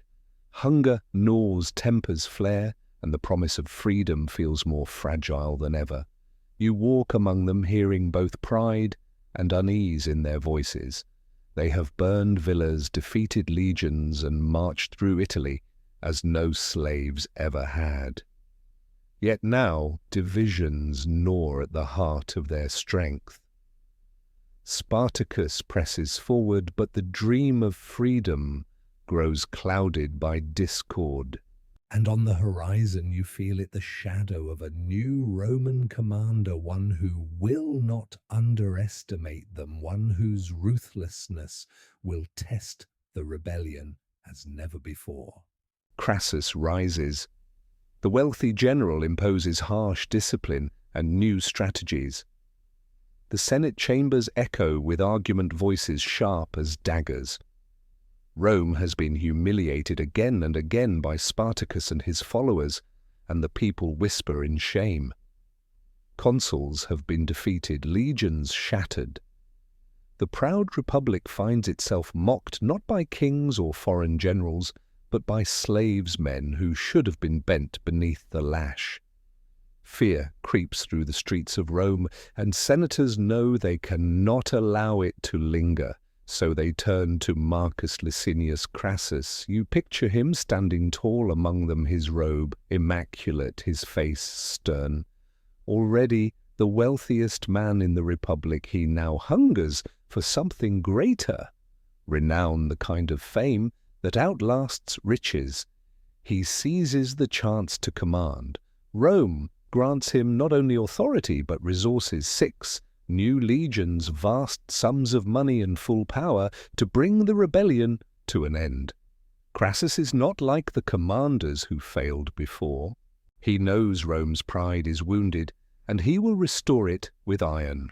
Hunger gnaws, tempers flare, and the promise of freedom feels more fragile than ever. You walk among them, hearing both pride and unease in their voices. They have burned villas, defeated legions, and marched through Italy as no slaves ever had. Yet now divisions gnaw at the heart of their strength. Spartacus presses forward, but the dream of freedom grows clouded by discord. And on the horizon you feel it, the shadow of a new Roman commander, one who will not underestimate them, one whose ruthlessness will test the rebellion as never before. Crassus rises. The wealthy general imposes harsh discipline and new strategies. The Senate chambers echo with argument voices sharp as daggers. Rome has been humiliated again and again by Spartacus and his followers, and the people whisper in shame. Consuls have been defeated, legions shattered. The proud republic finds itself mocked not by kings or foreign generals, but by slaves, men who should have been bent beneath the lash. Fear creeps through the streets of Rome, and senators know they cannot allow it to linger. So they turn to Marcus Licinius Crassus. You picture him standing tall among them, his robe immaculate, his face stern. Already the wealthiest man in the Republic, he now hungers for something greater. Renown, the kind of fame that outlasts riches. He seizes the chance to command. Rome grants him not only authority but resources, 6 new legions, vast sums of money and full power to bring the rebellion to an end. Crassus is not like the commanders who failed before. He knows Rome's pride is wounded, and he will restore it with iron.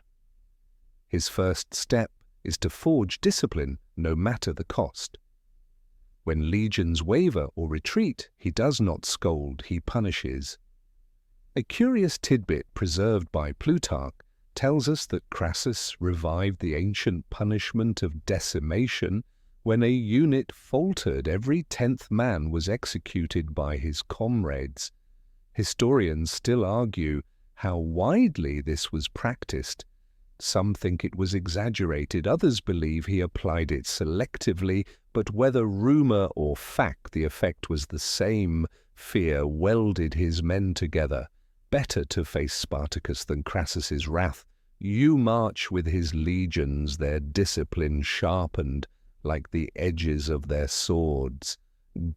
His first step is to forge discipline no matter the cost. When legions waver or retreat, he does not scold, he punishes. A curious tidbit preserved by Plutarch tells us that Crassus revived the ancient punishment of decimation when a unit faltered. Every 10th man was executed by his comrades. Historians still argue how widely this was practiced. Some think it was exaggerated, others believe he applied it selectively, but whether rumor or fact, the effect was the same. Fear welded his men together. Better to face Spartacus than Crassus's wrath. You march with his legions, their discipline sharpened like the edges of their swords.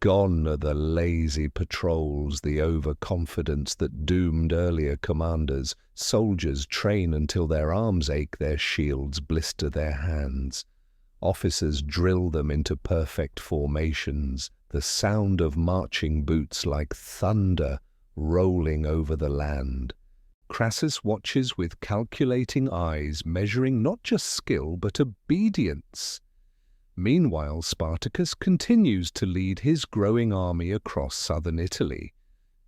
Gone are the lazy patrols, the overconfidence that doomed earlier commanders. Soldiers train until their arms ache, their shields blister their hands. Officers drill them into perfect formations, the sound of marching boots like thunder rolling over the land. Crassus watches with calculating eyes, measuring not just skill but obedience. Meanwhile, Spartacus continues to lead his growing army across southern Italy.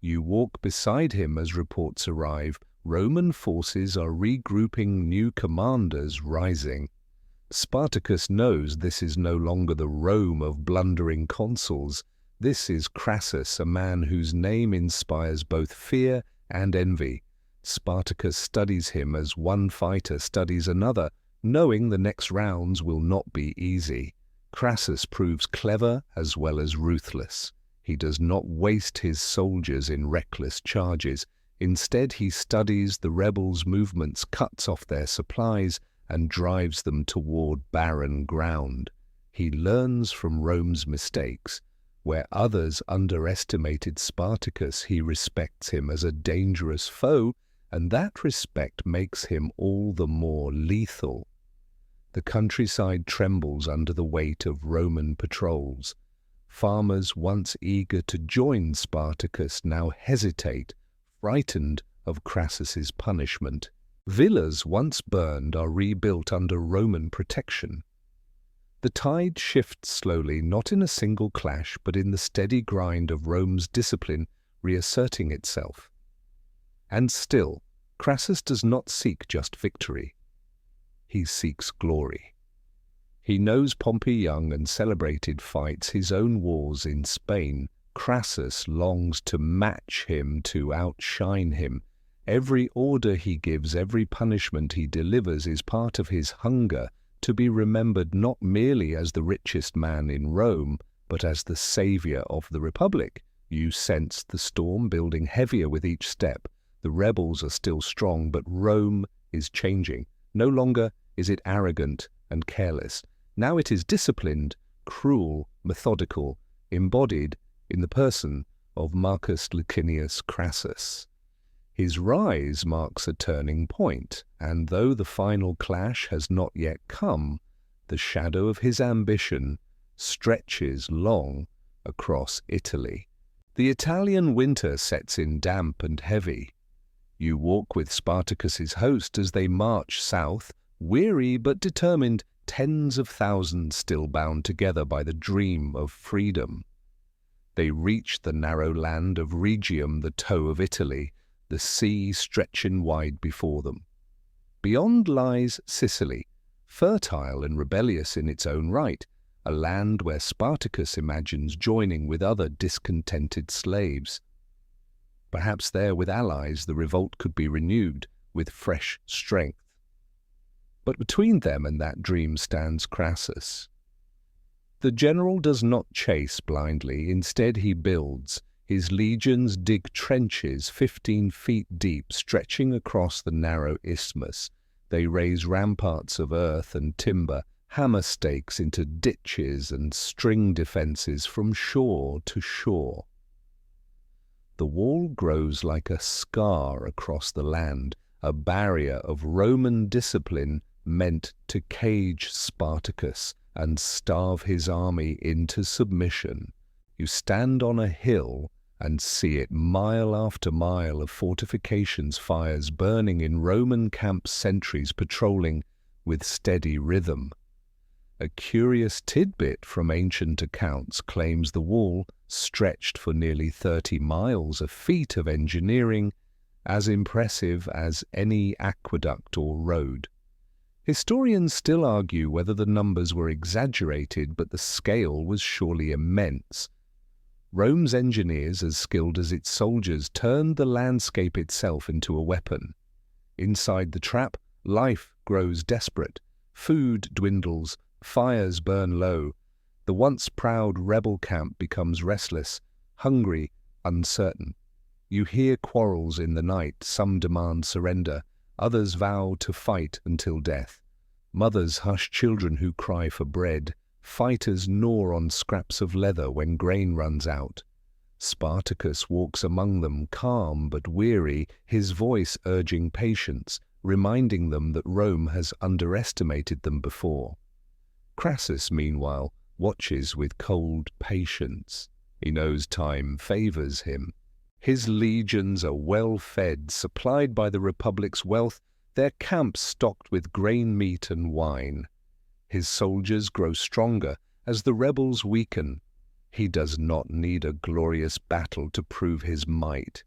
You walk beside him as reports arrive. Roman forces are regrouping, new commanders rising. Spartacus knows this is no longer the Rome of blundering consuls. This is Crassus, a man whose name inspires both fear and envy. Spartacus studies him as one fighter studies another, knowing the next rounds will not be easy. Crassus proves clever as well as ruthless. He does not waste his soldiers in reckless charges. Instead, he studies the rebels' movements, cuts off their supplies, and drives them toward barren ground. He learns from Rome's mistakes. Where others underestimated Spartacus, he respects him as a dangerous foe, and that respect makes him all the more lethal. The countryside trembles under the weight of Roman patrols. Farmers once eager to join Spartacus now hesitate, frightened of Crassus's punishment. Villas once burned are rebuilt under Roman protection. The tide shifts slowly, not in a single clash, but in the steady grind of Rome's discipline reasserting itself. And still, Crassus does not seek just victory. He seeks glory. He knows Pompey young and celebrated fights his own wars in Spain. Crassus longs to match him, to outshine him. Every order he gives, every punishment he delivers is part of his hunger to be remembered not merely as the richest man in Rome, but as the savior of the Republic. You sense the storm building heavier with each step. The rebels are still strong, but Rome is changing. No longer is it arrogant and careless. Now it is disciplined, cruel, methodical, embodied in the person of Marcus Licinius Crassus. His rise marks a turning point, and though the final clash has not yet come, the shadow of his ambition stretches long across Italy. The Italian winter sets in damp and heavy. You walk with Spartacus's host as they march south, weary but determined, tens of thousands still bound together by the dream of freedom. They reach the narrow land of Rhegium, the toe of Italy, the sea stretching wide before them. Beyond lies Sicily, fertile and rebellious in its own right, a land where Spartacus imagines joining with other discontented slaves. Perhaps there, with allies, the revolt could be renewed with fresh strength. But between them and that dream stands Crassus. The general does not chase blindly, instead he builds. His legions dig trenches 15 feet deep, stretching across the narrow isthmus. They raise ramparts of earth and timber, hammer stakes into ditches and string defences from shore to shore. The wall grows like a scar across the land, a barrier of Roman discipline meant to cage Spartacus and starve his army into submission. You stand on a hill and see it, mile after mile of fortifications, fires burning in Roman camps, sentries patrolling with steady rhythm. A curious tidbit from ancient accounts claims the wall stretched for nearly 30 miles, a feat of engineering as impressive as any aqueduct or road. Historians still argue whether the numbers were exaggerated, but the scale was surely immense. Rome's engineers, as skilled as its soldiers, turned the landscape itself into a weapon. Inside the trap, life grows desperate. Food dwindles, fires burn low. The once proud rebel camp becomes restless, hungry, uncertain. You hear quarrels in the night. Some demand surrender, others vow to fight until death. Mothers hush children who cry for bread. Fighters gnaw on scraps of leather when grain runs out. Spartacus walks among them, calm but weary, his voice urging patience, reminding them that Rome has underestimated them before. Crassus, meanwhile, watches with cold patience. He knows time favors him. His legions are well-fed, supplied by the Republic's wealth, their camps stocked with grain, meat, and wine. His soldiers grow stronger as the rebels weaken. He does not need a glorious battle to prove his might.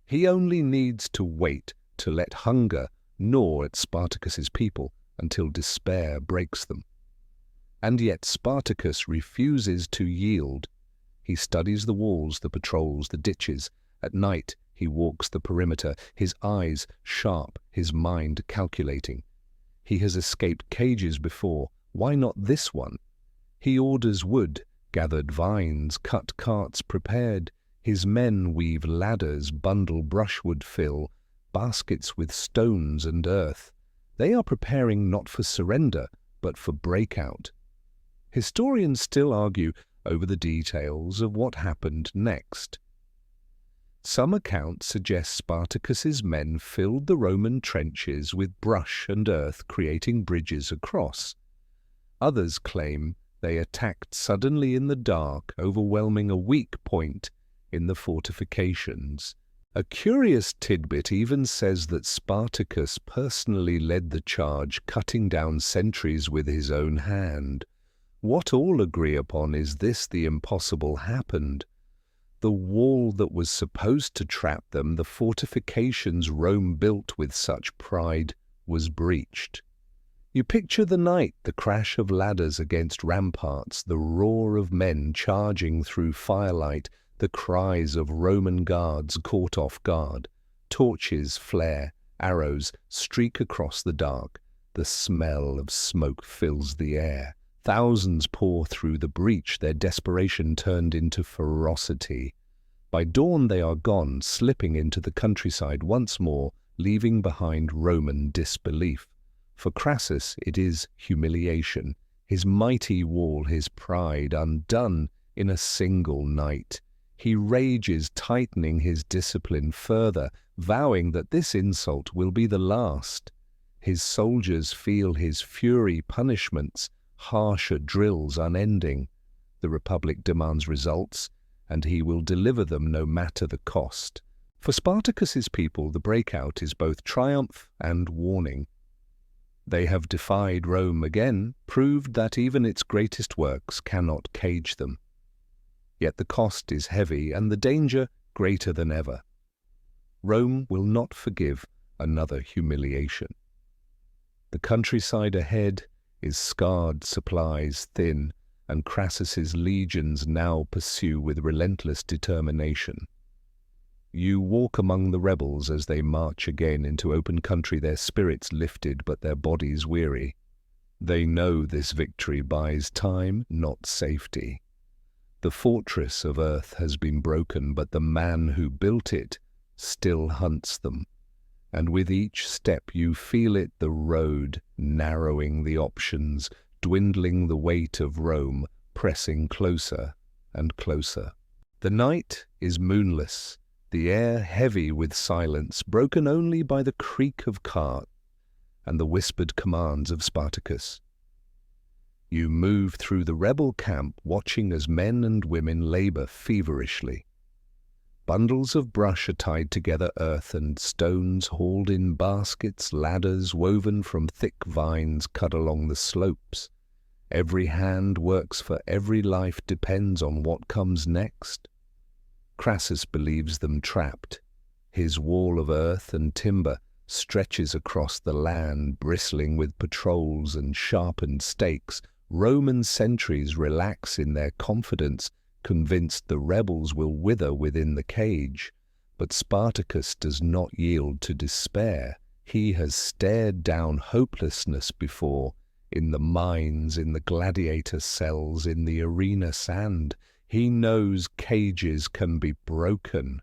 He only needs to wait, to let hunger gnaw at Spartacus's people until despair breaks them. And yet Spartacus refuses to yield. He studies the walls, the patrols, the ditches. At night he walks the perimeter, his eyes sharp, his mind calculating. He has escaped cages before. Why not this one? He orders wood, gathered vines, cut carts prepared. His men weave ladders, bundle brushwood, fill baskets with stones and earth. They are preparing not for surrender, but for breakout. Historians still argue over the details of what happened next. Some accounts suggest Spartacus's men filled the Roman trenches with brush and earth, creating bridges across. Others claim they attacked suddenly in the dark, overwhelming a weak point in the fortifications. A curious tidbit even says that Spartacus personally led the charge, cutting down sentries with his own hand. What all agree upon is this: the impossible happened. The wall that was supposed to trap them, the fortifications Rome built with such pride, was breached. You picture the night, the crash of ladders against ramparts, the roar of men charging through firelight, the cries of Roman guards caught off guard. Torches flare, arrows streak across the dark. The smell of smoke fills the air. Thousands pour through the breach, their desperation turned into ferocity. By dawn they are gone, slipping into the countryside once more, leaving behind Roman disbelief. For Crassus it is humiliation, his mighty wall, his pride, undone in a single night. He rages, tightening his discipline further, vowing that this insult will be the last. His soldiers feel his fury, punishments, harsher drills unending. The Republic demands results, and he will deliver them no matter the cost. For Spartacus's people, the breakout is both triumph and warning. They have defied Rome again, proved that even its greatest works cannot cage them. Yet the cost is heavy and the danger greater than ever. Rome will not forgive another humiliation. The countryside ahead is scarred, supplies thin, and Crassus's legions now pursue with relentless determination. You walk among the rebels as they march again into open country, their spirits lifted but their bodies weary. They know this victory buys time, not safety. The fortress of earth has been broken, but the man who built it still hunts them. And with each step you feel it, the road, narrowing the options, dwindling the weight of Rome, pressing closer and closer. The night is moonless, the air heavy with silence, broken only by the creak of cart and the whispered commands of Spartacus. You move through the rebel camp, watching as men and women labor feverishly. Bundles of brush are tied together, earth and stones hauled in baskets, ladders woven from thick vines cut along the slopes. Every hand works for every life depends on what comes next. Crassus believes them trapped. His wall of earth and timber stretches across the land, bristling with patrols and sharpened stakes. Roman sentries relax in their confidence, convinced the rebels will wither within the cage. But Spartacus does not yield to despair. He has stared down hopelessness before, in the mines, in the gladiator cells, in the arena sand. He knows cages can be broken.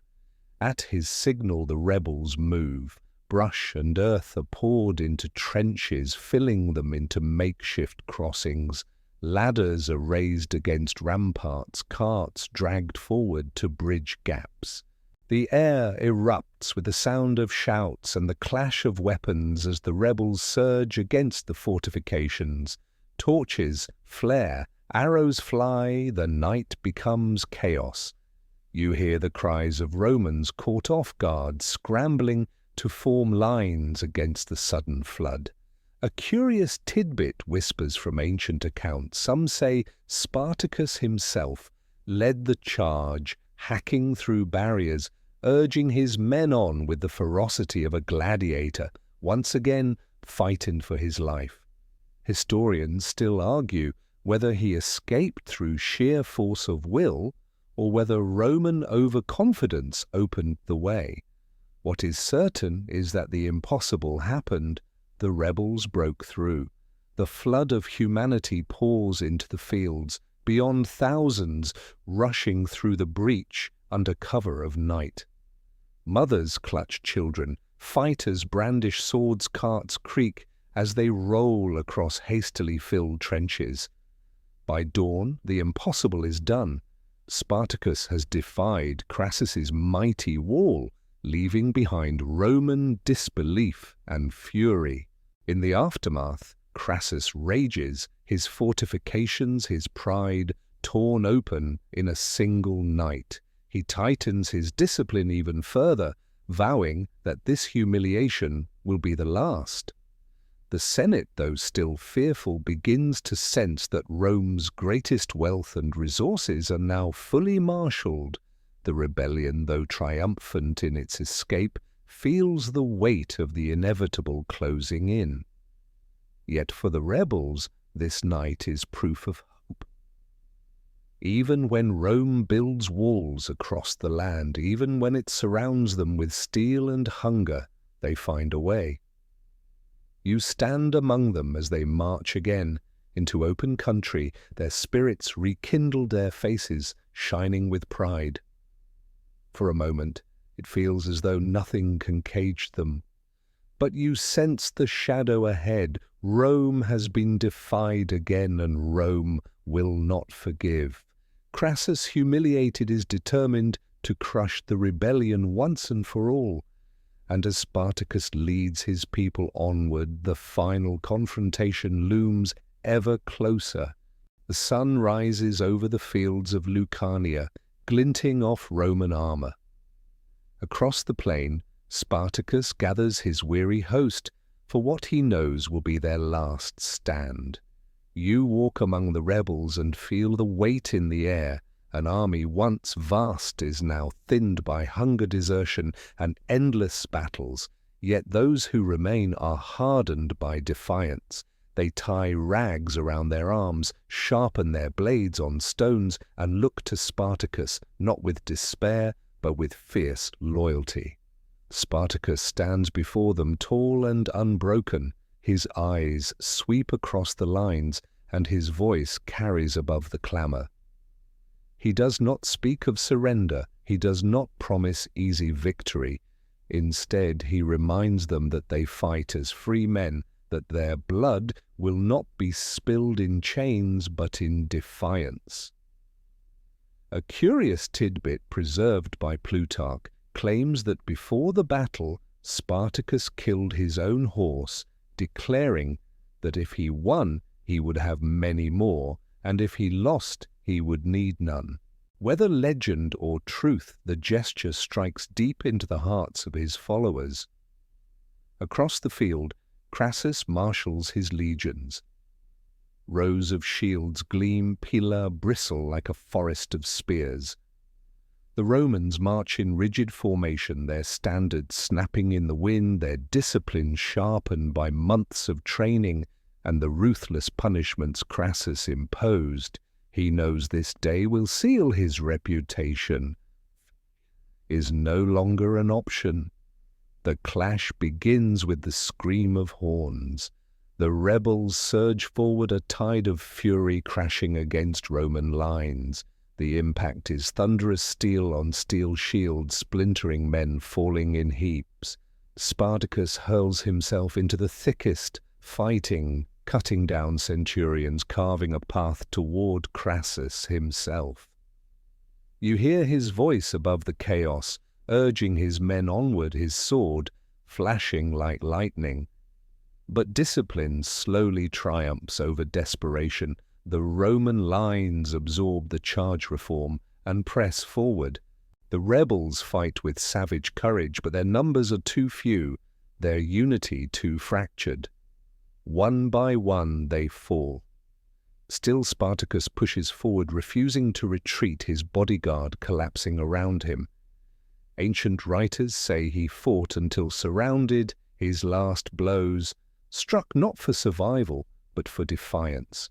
At his signal the rebels move. Brush and earth are poured into trenches, filling them into makeshift crossings. Ladders are raised against ramparts, carts dragged forward to bridge gaps. The air erupts with the sound of shouts and the clash of weapons as the rebels surge against the fortifications. Torches flare, arrows fly, the night becomes chaos. You hear the cries of Romans caught off guard, scrambling to form lines against the sudden flood. A curious tidbit whispers from ancient accounts. Some say Spartacus himself led the charge, hacking through barriers, urging his men on with the ferocity of a gladiator, once again fighting for his life. Historians still argue whether he escaped through sheer force of will or whether Roman overconfidence opened the way. What is certain is that the impossible happened. The rebels broke through. The flood of humanity pours into the fields, beyond thousands rushing through the breach under cover of night. Mothers clutch children, fighters brandish swords, carts creak as they roll across hastily filled trenches. By dawn, the impossible is done. Spartacus has defied Crassus's mighty wall, leaving behind Roman disbelief and fury. In the aftermath, Crassus rages, his fortifications, his pride, torn open in a single night. He tightens his discipline even further, vowing that this humiliation will be the last. The Senate, though still fearful, begins to sense that Rome's greatest wealth and resources are now fully marshalled. The rebellion, though triumphant in its escape, feels the weight of the inevitable closing in. Yet for the rebels, this night is proof of hope. Even when Rome builds walls across the land, even when it surrounds them with steel and hunger, they find a way. You stand among them as they march again into open country, their spirits rekindled, their faces shining with pride. For a moment, it feels as though nothing can cage them. But you sense the shadow ahead. Rome has been defied again, and Rome will not forgive. Crassus, humiliated, is determined to crush the rebellion once and for all. And as Spartacus leads his people onward, the final confrontation looms ever closer. The sun rises over the fields of Lucania, glinting off Roman armor. Across the plain, Spartacus gathers his weary host for what he knows will be their last stand. You walk among the rebels and feel the weight in the air. An army once vast is now thinned by hunger, desertion, and endless battles. Yet those who remain are hardened by defiance. They tie rags around their arms, sharpen their blades on stones, and look to Spartacus, not with despair, but with fierce loyalty. Spartacus stands before them, tall and unbroken. His eyes sweep across the lines, and his voice carries above the clamor. He does not speak of surrender. He does not promise easy victory. Instead, he reminds them that they fight as free men, that their blood will not be spilled in chains, but in defiance. A curious tidbit preserved by Plutarch claims that before the battle, Spartacus killed his own horse, declaring that if he won, he would have many more, and if he lost, he would need none. Whether legend or truth, the gesture strikes deep into the hearts of his followers. Across the field, Crassus marshals his legions. Rows of shields gleam, pillar, bristle like a forest of spears. The Romans march in rigid formation, their standards snapping in the wind, their discipline sharpened by months of training and the ruthless punishments Crassus imposed. He knows this day will seal his reputation. Is no longer an option. The clash begins with the scream of horns. The rebels surge forward, a tide of fury crashing against Roman lines. The impact is thunderous, steel on steel shields, splintering, men falling in heaps. Spartacus hurls himself into the thickest, fighting, cutting down centurions, carving a path toward Crassus himself. You hear his voice above the chaos, urging his men onward, his sword flashing like lightning. But discipline slowly triumphs over desperation. The Roman lines absorb the charge reform and press forward. The rebels fight with savage courage, but their numbers are too few, their unity too fractured. One by one they fall. Still Spartacus pushes forward, refusing to retreat, his bodyguard collapsing around him. Ancient writers say he fought until surrounded, his last blows struck not for survival, but for defiance.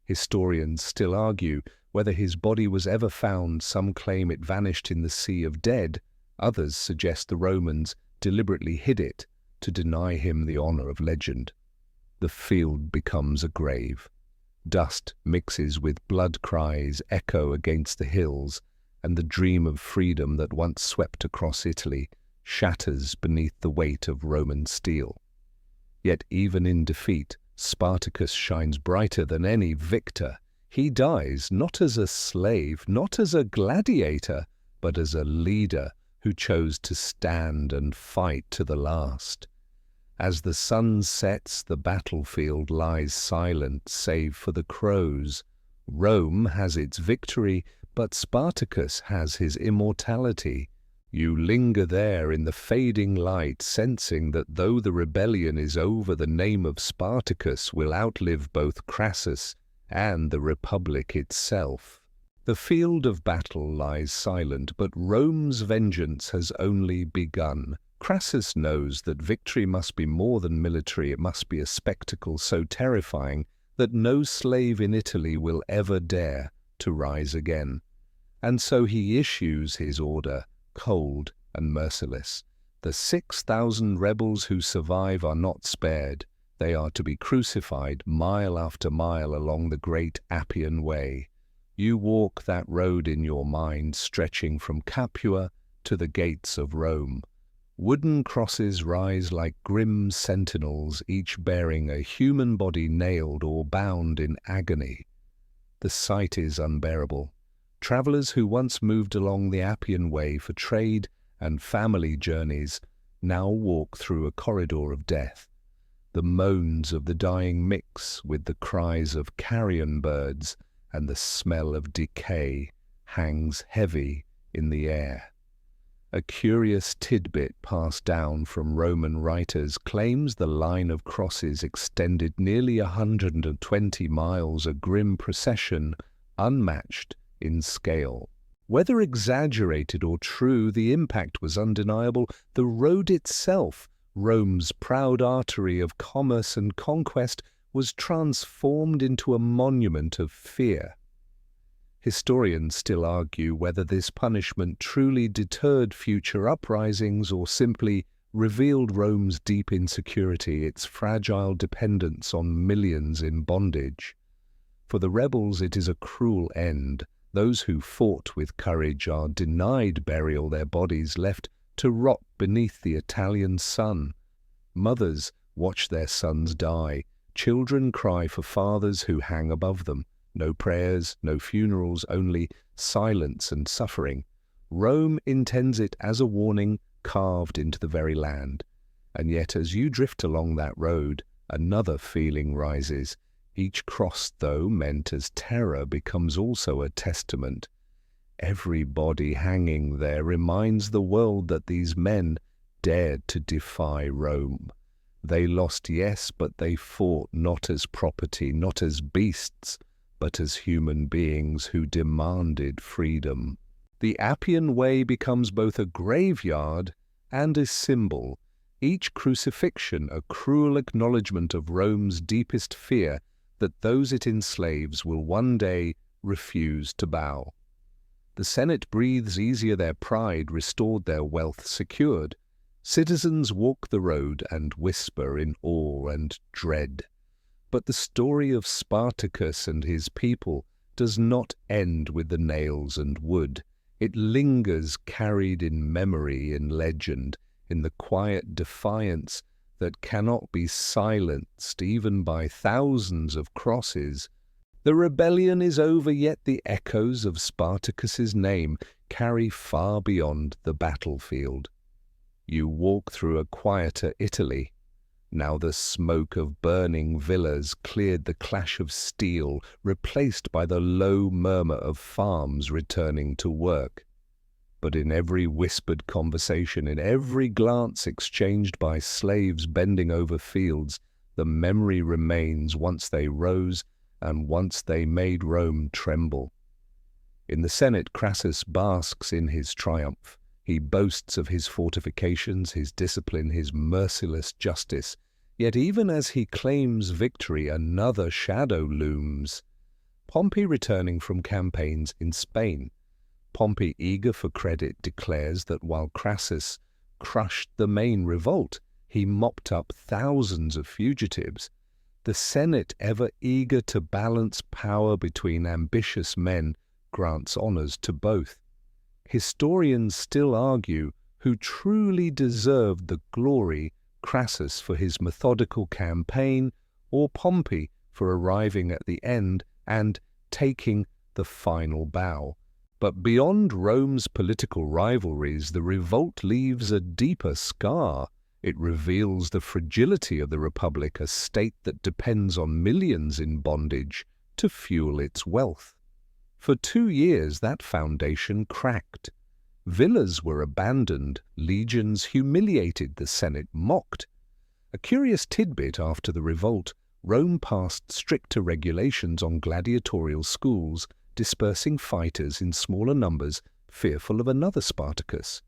Historians still argue whether his body was ever found. Some claim it vanished in the sea of dead. Others suggest the Romans deliberately hid it to deny him the honor of legend. The field becomes a grave. Dust mixes with blood cries, echo against the hills, and the dream of freedom that once swept across Italy shatters beneath the weight of Roman steel. Yet even in defeat, Spartacus shines brighter than any victor. He dies not as a slave, not as a gladiator, but as a leader who chose to stand and fight to the last. As the sun sets, the battlefield lies silent, save for the crows. Rome has its victory, but Spartacus has his immortality. You linger there in the fading light, sensing that though the rebellion is over, the name of Spartacus will outlive both Crassus and the Republic itself. The field of battle lies silent, but Rome's vengeance has only begun. Crassus knows that victory must be more than military. It must be a spectacle so terrifying that no slave in Italy will ever dare to rise again. And so he issues his order, cold and merciless. The 6,000 rebels who survive are not spared. They are to be crucified mile after mile along the great Appian Way. You walk that road in your mind, stretching from Capua to the gates of Rome. Wooden crosses rise like grim sentinels, each bearing a human body nailed or bound in agony. The sight is unbearable. Travelers who once moved along the Appian Way for trade and family journeys now walk through a corridor of death. The moans of the dying mix with the cries of carrion birds, and the smell of decay hangs heavy in the air. A curious tidbit passed down from Roman writers claims the line of crosses extended nearly 120 miles, a grim procession unmatched in scale. Whether exaggerated or true, the impact was undeniable. The road itself, Rome's proud artery of commerce and conquest, was transformed into a monument of fear. Historians still argue whether this punishment truly deterred future uprisings or simply revealed Rome's deep insecurity, its fragile dependence on millions in bondage. For the rebels it is a cruel end. Those who fought with courage are denied burial, their bodies left to rot beneath the Italian sun. Mothers watch their sons die. Children cry for fathers who hang above them. No prayers, no funerals, only silence and suffering. Rome intends it as a warning carved into the very land. And yet as you drift along that road, another feeling rises. Each cross, though meant as terror, becomes also a testament. Every body hanging there reminds the world that these men dared to defy Rome. They lost, yes, but they fought not as property, not as beasts, but as human beings who demanded freedom. The Appian Way becomes both a graveyard and a symbol, each crucifixion a cruel acknowledgement of Rome's deepest fear that those it enslaves will one day refuse to bow. The Senate breathes easier, their pride restored, their wealth secured. Citizens walk the road and whisper in awe and dread. But the story of Spartacus and his people does not end with the nails and wood. It lingers, carried in memory, in legend, in the quiet defiance that cannot be silenced even by thousands of crosses. The rebellion is over, yet the echoes of Spartacus's name carry far beyond the battlefield. You walk through a quieter Italy. Now the smoke of burning villas cleared the clash of steel, replaced by the low murmur of farms returning to work. But in every whispered conversation, in every glance exchanged by slaves bending over fields, the memory remains once they rose and once they made Rome tremble. In the Senate, Crassus basks in his triumph. He boasts of his fortifications, his discipline, his merciless justice. Yet even as he claims victory, another shadow looms. Pompey, returning from campaigns in Spain. Pompey, eager for credit, declares that while Crassus crushed the main revolt, he mopped up thousands of fugitives. The Senate, ever eager to balance power between ambitious men, grants honors to both. Historians still argue who truly deserved the glory, Crassus for his methodical campaign, or Pompey for arriving at the end and taking the final bow. But beyond Rome's political rivalries, the revolt leaves a deeper scar. It reveals the fragility of the Republic, a state that depends on millions in bondage to fuel its wealth. For 2 years that foundation cracked. Villas were abandoned, legions humiliated, the Senate mocked. A curious tidbit: after the revolt, Rome passed stricter regulations on gladiatorial schools, dispersing fighters in smaller numbers, fearful of another Spartacus.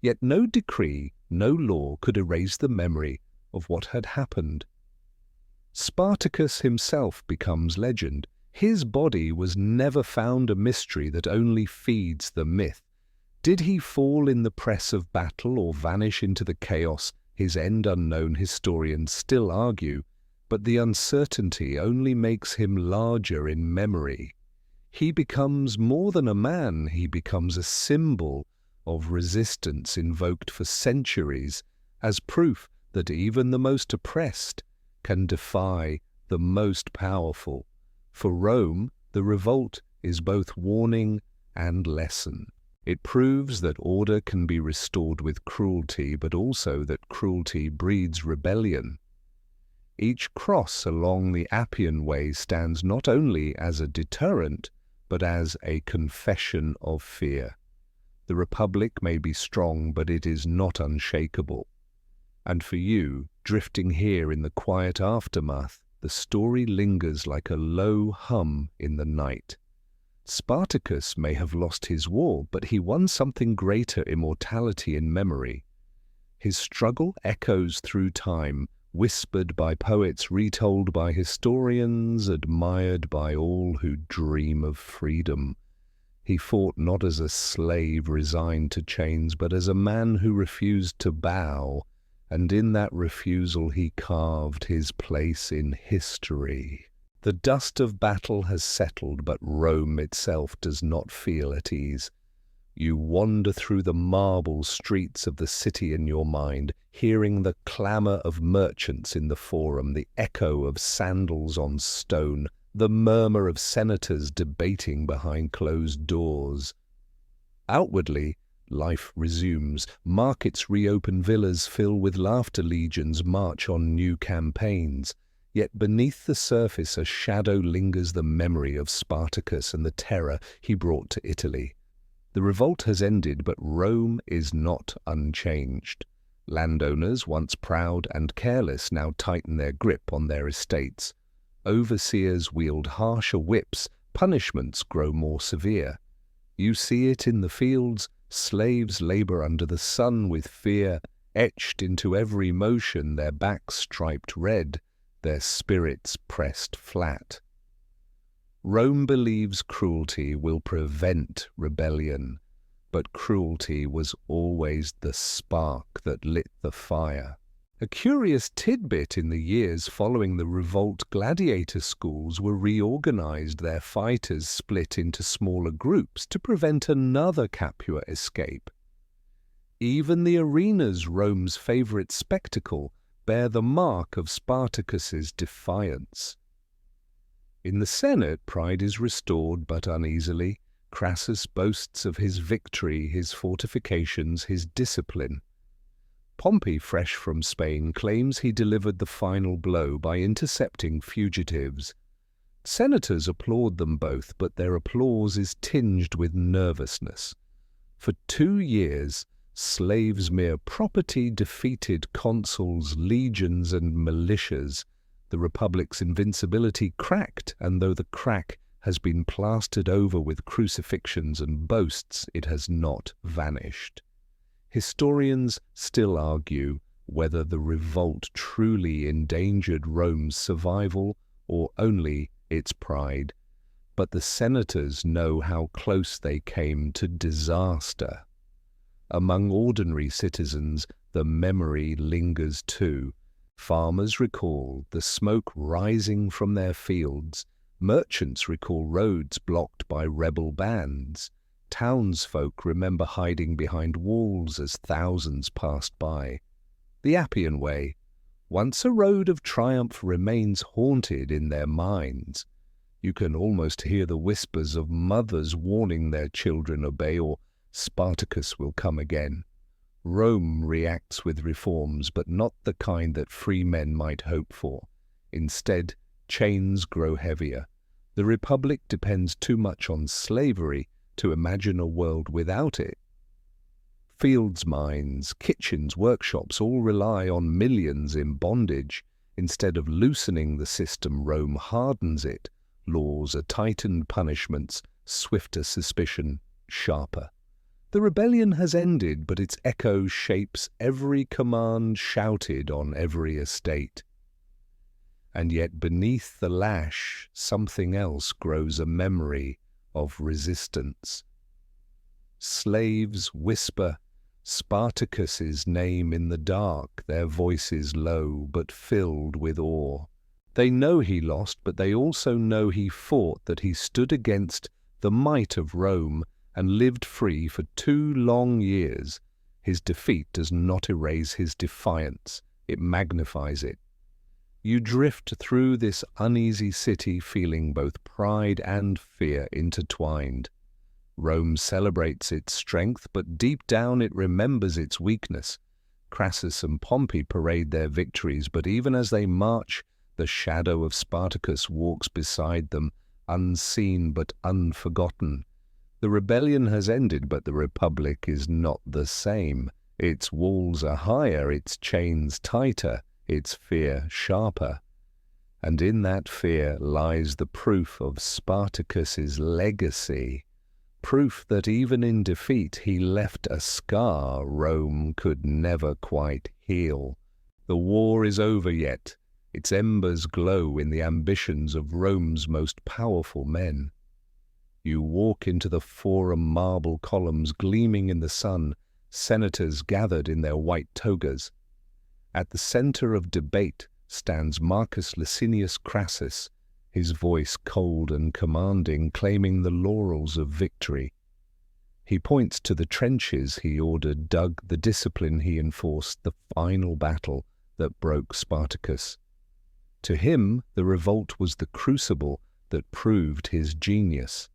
Yet no decree, no law could erase the memory of what had happened. Spartacus himself becomes legend. His body was never found, a mystery that only feeds the myth. Did he fall in the press of battle or vanish into the chaos? His end unknown, historians still argue, but the uncertainty only makes him larger in memory. He becomes more than a man, he becomes a symbol of resistance invoked for centuries, as proof that even the most oppressed can defy the most powerful. For Rome, the revolt is both warning and lesson. It proves that order can be restored with cruelty, but also that cruelty breeds rebellion. Each cross along the Appian Way stands not only as a deterrent, but as a confession of fear. The Republic may be strong, but it is not unshakable. And for you, drifting here in the quiet aftermath, the story lingers like a low hum in the night. Spartacus may have lost his war, but he won something greater: immortality in memory. His struggle echoes through time, whispered by poets, retold by historians, admired by all who dream of freedom. He fought not as a slave resigned to chains, but as a man who refused to bow, and in that refusal he carved his place in history. The dust of battle has settled, but Rome itself does not feel at ease. You wander through the marble streets of the city in your mind, hearing the clamour of merchants in the forum, the echo of sandals on stone, the murmur of senators debating behind closed doors. Outwardly, life resumes. Markets reopen, villas fill with laughter, legions march on new campaigns. Yet beneath the surface a shadow lingers, the memory of Spartacus and the terror he brought to Italy. The revolt has ended, but Rome is not unchanged. Landowners, once proud and careless, now tighten their grip on their estates. Overseers wield harsher whips, punishments grow more severe. You see it in the fields, slaves labor under the sun with fear, etched into every motion, their backs striped red, their spirits pressed flat. Rome believes cruelty will prevent rebellion, but cruelty was always the spark that lit the fire. A curious tidbit: in the years following the revolt, gladiator schools were reorganized, their fighters split into smaller groups to prevent another Capua escape. Even the arenas, Rome's favorite spectacle, bear the mark of Spartacus's defiance. In the Senate, pride is restored, but uneasily. Crassus boasts of his victory, his fortifications, his discipline. Pompey, fresh from Spain, claims he delivered the final blow by intercepting fugitives. Senators applaud them both, but their applause is tinged with nervousness. For 2 years, slaves, mere property, defeated consuls, legions, and militias. The Republic's invincibility cracked, and though the crack has been plastered over with crucifixions and boasts, it has not vanished. Historians still argue whether the revolt truly endangered Rome's survival or only its pride, but the senators know how close they came to disaster. Among ordinary citizens, the memory lingers too. Farmers recall the smoke rising from their fields. Merchants recall roads blocked by rebel bands. Townsfolk remember hiding behind walls as thousands passed by. The Appian Way, once a road of triumph, remains haunted in their minds. You can almost hear the whispers of mothers warning their children obey, or Spartacus will come again. Rome reacts with reforms, but not the kind that free men might hope for. Instead, chains grow heavier. The Republic depends too much on slavery to imagine a world without it. Fields, mines, kitchens, workshops all rely on millions in bondage. Instead of loosening the system, Rome hardens it. Laws are tightened, punishments swifter, suspicion sharper. The rebellion has ended, but its echo shapes every command shouted on every estate. And yet beneath the lash, something else grows, a memory of resistance. Slaves whisper Spartacus's name in the dark, their voices low but filled with awe. They know he lost, but they also know he fought, that he stood against the might of Rome and lived free for 2 long years. His defeat does not erase his defiance, it magnifies it. You drift through this uneasy city feeling both pride and fear intertwined. Rome celebrates its strength, but deep down it remembers its weakness. Crassus and Pompey parade their victories, but even as they march, the shadow of Spartacus walks beside them, unseen but unforgotten. The rebellion has ended, but the Republic is not the same. Its walls are higher, its chains tighter, its fear sharper. And in that fear lies the proof of Spartacus's legacy. Proof that even in defeat he left a scar Rome could never quite heal. The war is over yet. Its embers glow in the ambitions of Rome's most powerful men. You walk into the Forum, marble columns gleaming in the sun, senators gathered in their white togas. At the center of debate stands Marcus Licinius Crassus, his voice cold and commanding, claiming the laurels of victory. He points to the trenches he ordered dug, the discipline he enforced, the final battle that broke Spartacus. To him, the revolt was the crucible that proved his genius.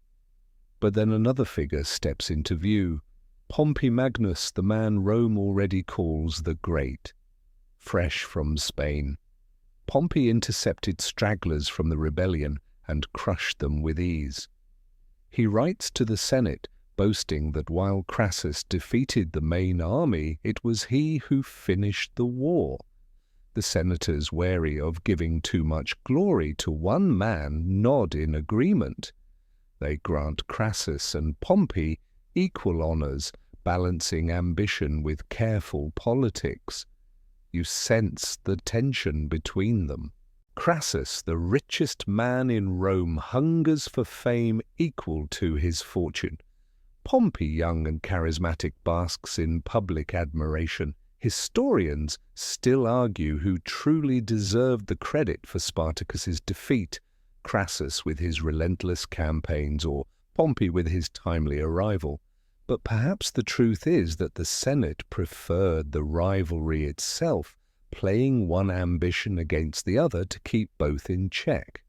But then another figure steps into view, Pompey Magnus, the man Rome already calls the Great. Fresh from Spain, Pompey intercepted stragglers from the rebellion and crushed them with ease. He writes to the Senate, boasting that while Crassus defeated the main army, it was he who finished the war. The senators, wary of giving too much glory to one man, nod in agreement. They grant Crassus and Pompey equal honours, balancing ambition with careful politics. You sense the tension between them. Crassus, the richest man in Rome, hungers for fame equal to his fortune. Pompey, young and charismatic, basks in public admiration. Historians still argue who truly deserved the credit for Spartacus's defeat, Crassus with his relentless campaigns or Pompey with his timely arrival. But perhaps the truth is that the Senate preferred the rivalry itself, playing one ambition against the other to keep both in check.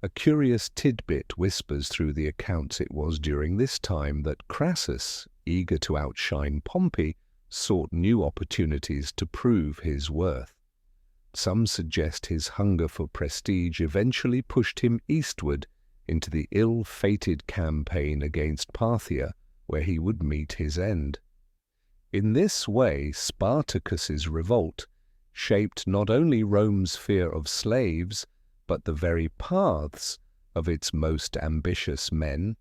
A curious tidbit whispers through the accounts it was during this time that Crassus, eager to outshine Pompey, sought new opportunities to prove his worth. Some suggest his hunger for prestige eventually pushed him eastward into the ill-fated campaign against Parthia, where he would meet his end. In this way, Spartacus's revolt shaped not only Rome's fear of slaves, but the very paths of its most ambitious men.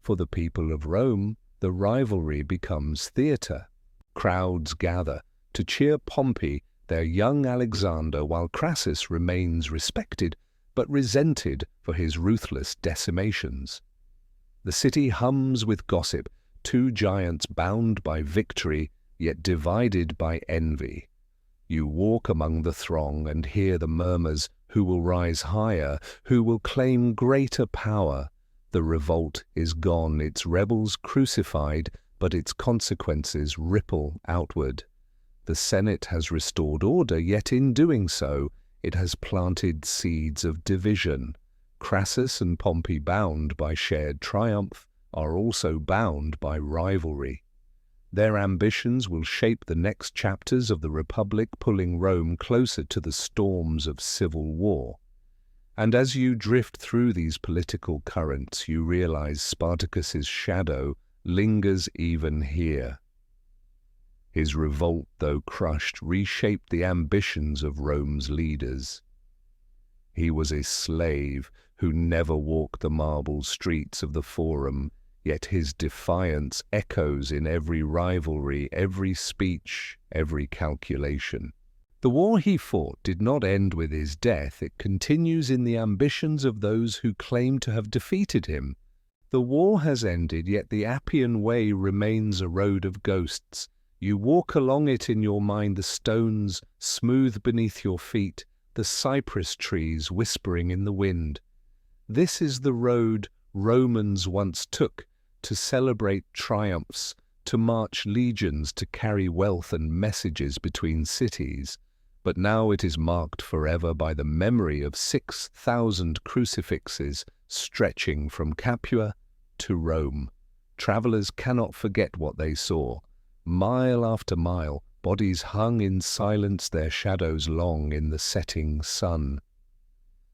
For the people of Rome, the rivalry becomes theatre. Crowds gather to cheer Pompey, their young Alexander, while Crassus remains respected but resented for his ruthless decimations. The city hums with gossip, two giants bound by victory, yet divided by envy. You walk among the throng and hear the murmurs, who will rise higher, who will claim greater power. The revolt is gone, its rebels crucified, but its consequences ripple outward. The Senate has restored order, yet in doing so, it has planted seeds of division. Crassus and Pompey, bound by shared triumph, are also bound by rivalry. Their ambitions will shape the next chapters of the Republic, pulling Rome closer to the storms of civil war. And as you drift through these political currents, you realize Spartacus's shadow lingers even here. His revolt, though crushed, reshaped the ambitions of Rome's leaders. He was a slave who never walked the marble streets of the Forum, yet his defiance echoes in every rivalry, every speech, every calculation. The war he fought did not end with his death. It continues in the ambitions of those who claim to have defeated him. The war has ended, yet the Appian Way remains a road of ghosts. You walk along it in your mind, the stones smooth beneath your feet, the cypress trees whispering in the wind. This is the road Romans once took to celebrate triumphs, to march legions, to carry wealth and messages between cities. But now it is marked forever by the memory of 6,000 crucifixes stretching from Capua to Rome. Travelers cannot forget what they saw. Mile after mile, bodies hung in silence, their shadows long in the setting sun.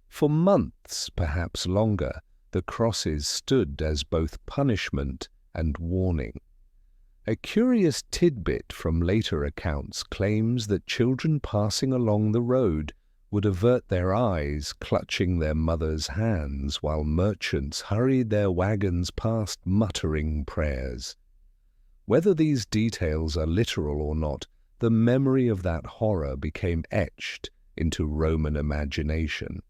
For months, perhaps longer, the crosses stood as both punishment and warning. A curious tidbit from later accounts claims that children passing along the road would avert their eyes, clutching their mothers' hands, while merchants hurried their wagons past muttering prayers. Whether these details are literal or not, the memory of that horror became etched into Roman imagination.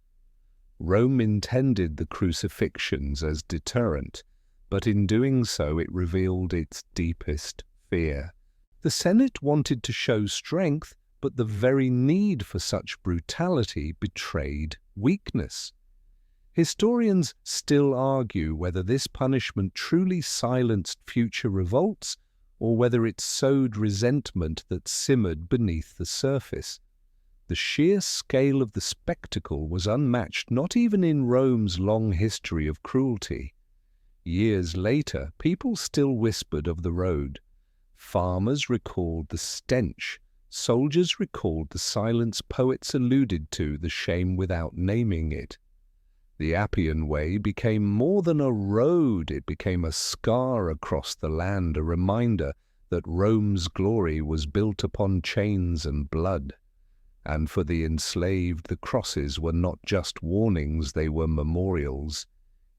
Rome intended the crucifixions as deterrent, but in doing so it revealed its deepest fear. The Senate wanted to show strength, but the very need for such brutality betrayed weakness. Historians still argue whether this punishment truly silenced future revolts, or whether it sowed resentment that simmered beneath the surface. The sheer scale of the spectacle was unmatched, not even in Rome's long history of cruelty. Years later, people still whispered of the road. Farmers recalled the stench. Soldiers recalled the silence. Poets alluded to the shame without naming it. The Appian Way became more than a road, it became a scar across the land, a reminder that Rome's glory was built upon chains and blood. And for the enslaved, the crosses were not just warnings, they were memorials.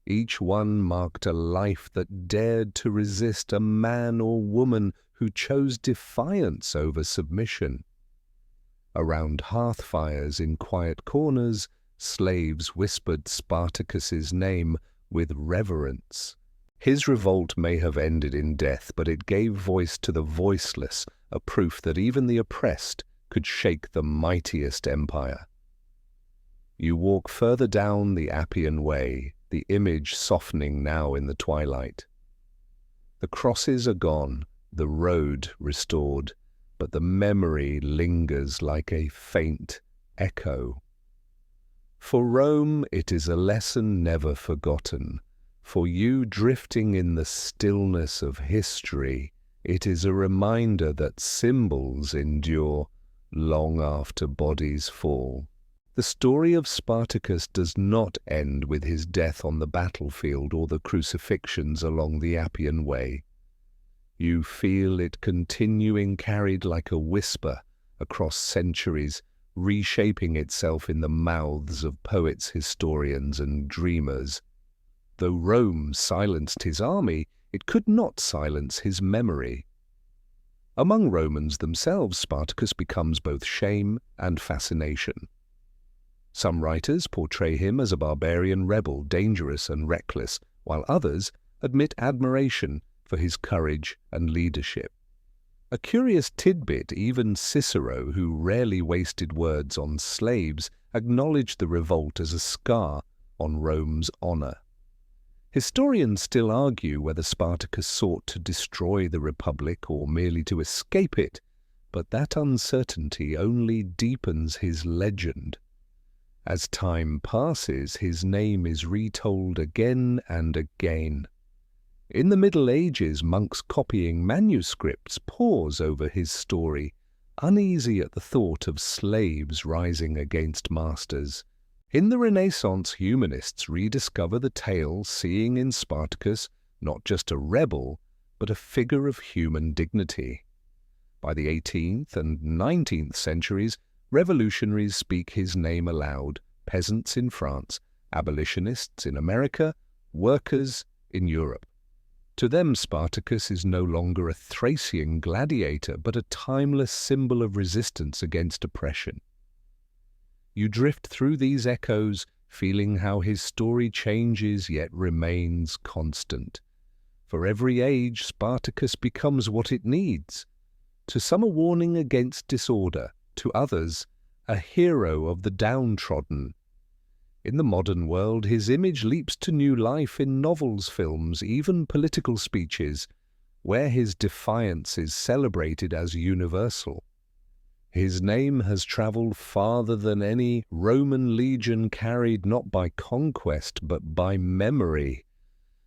Each one marked a life that dared to resist, a man or woman who chose defiance over submission. Around hearth fires in quiet corners, slaves whispered Spartacus's name with reverence. His revolt may have ended in death, but it gave voice to the voiceless, a proof that even the oppressed could shake the mightiest empire. You walk further down the Appian Way, the image softening now in the twilight. The crosses are gone, the road restored, but the memory lingers like a faint echo. For Rome, it is a lesson never forgotten. For you, drifting in the stillness of history, it is a reminder that symbols endure long after bodies fall. The story of Spartacus does not end with his death on the battlefield or the crucifixions along the Appian Way. You feel it continuing, carried like a whisper across centuries, reshaping itself in the mouths of poets, historians, and dreamers. Though Rome silenced his army, it could not silence his memory. Among Romans themselves, Spartacus becomes both shame and fascination. Some writers portray him as a barbarian rebel, dangerous and reckless, while others admit admiration for his courage and leadership. A curious tidbit, even Cicero, who rarely wasted words on slaves, acknowledged the revolt as a scar on Rome's honor. Historians still argue whether Spartacus sought to destroy the Republic or merely to escape it, but that uncertainty only deepens his legend. As time passes, his name is retold again and again. In the Middle Ages, monks copying manuscripts pause over his story, uneasy at the thought of slaves rising against masters. In the Renaissance, humanists rediscover the tale, seeing in Spartacus not just a rebel, but a figure of human dignity. By the 18th and 19th centuries, revolutionaries speak his name aloud, peasants in France, abolitionists in America, workers in Europe. To them, Spartacus is no longer a Thracian gladiator, but a timeless symbol of resistance against oppression. You drift through these echoes, feeling how his story changes yet remains constant. For every age, Spartacus becomes what it needs. To some a warning against disorder, to others a hero of the downtrodden. In the modern world, his image leaps to new life in novels, films, even political speeches, where his defiance is celebrated as universal. His name has traveled farther than any Roman legion carried not by conquest but by memory.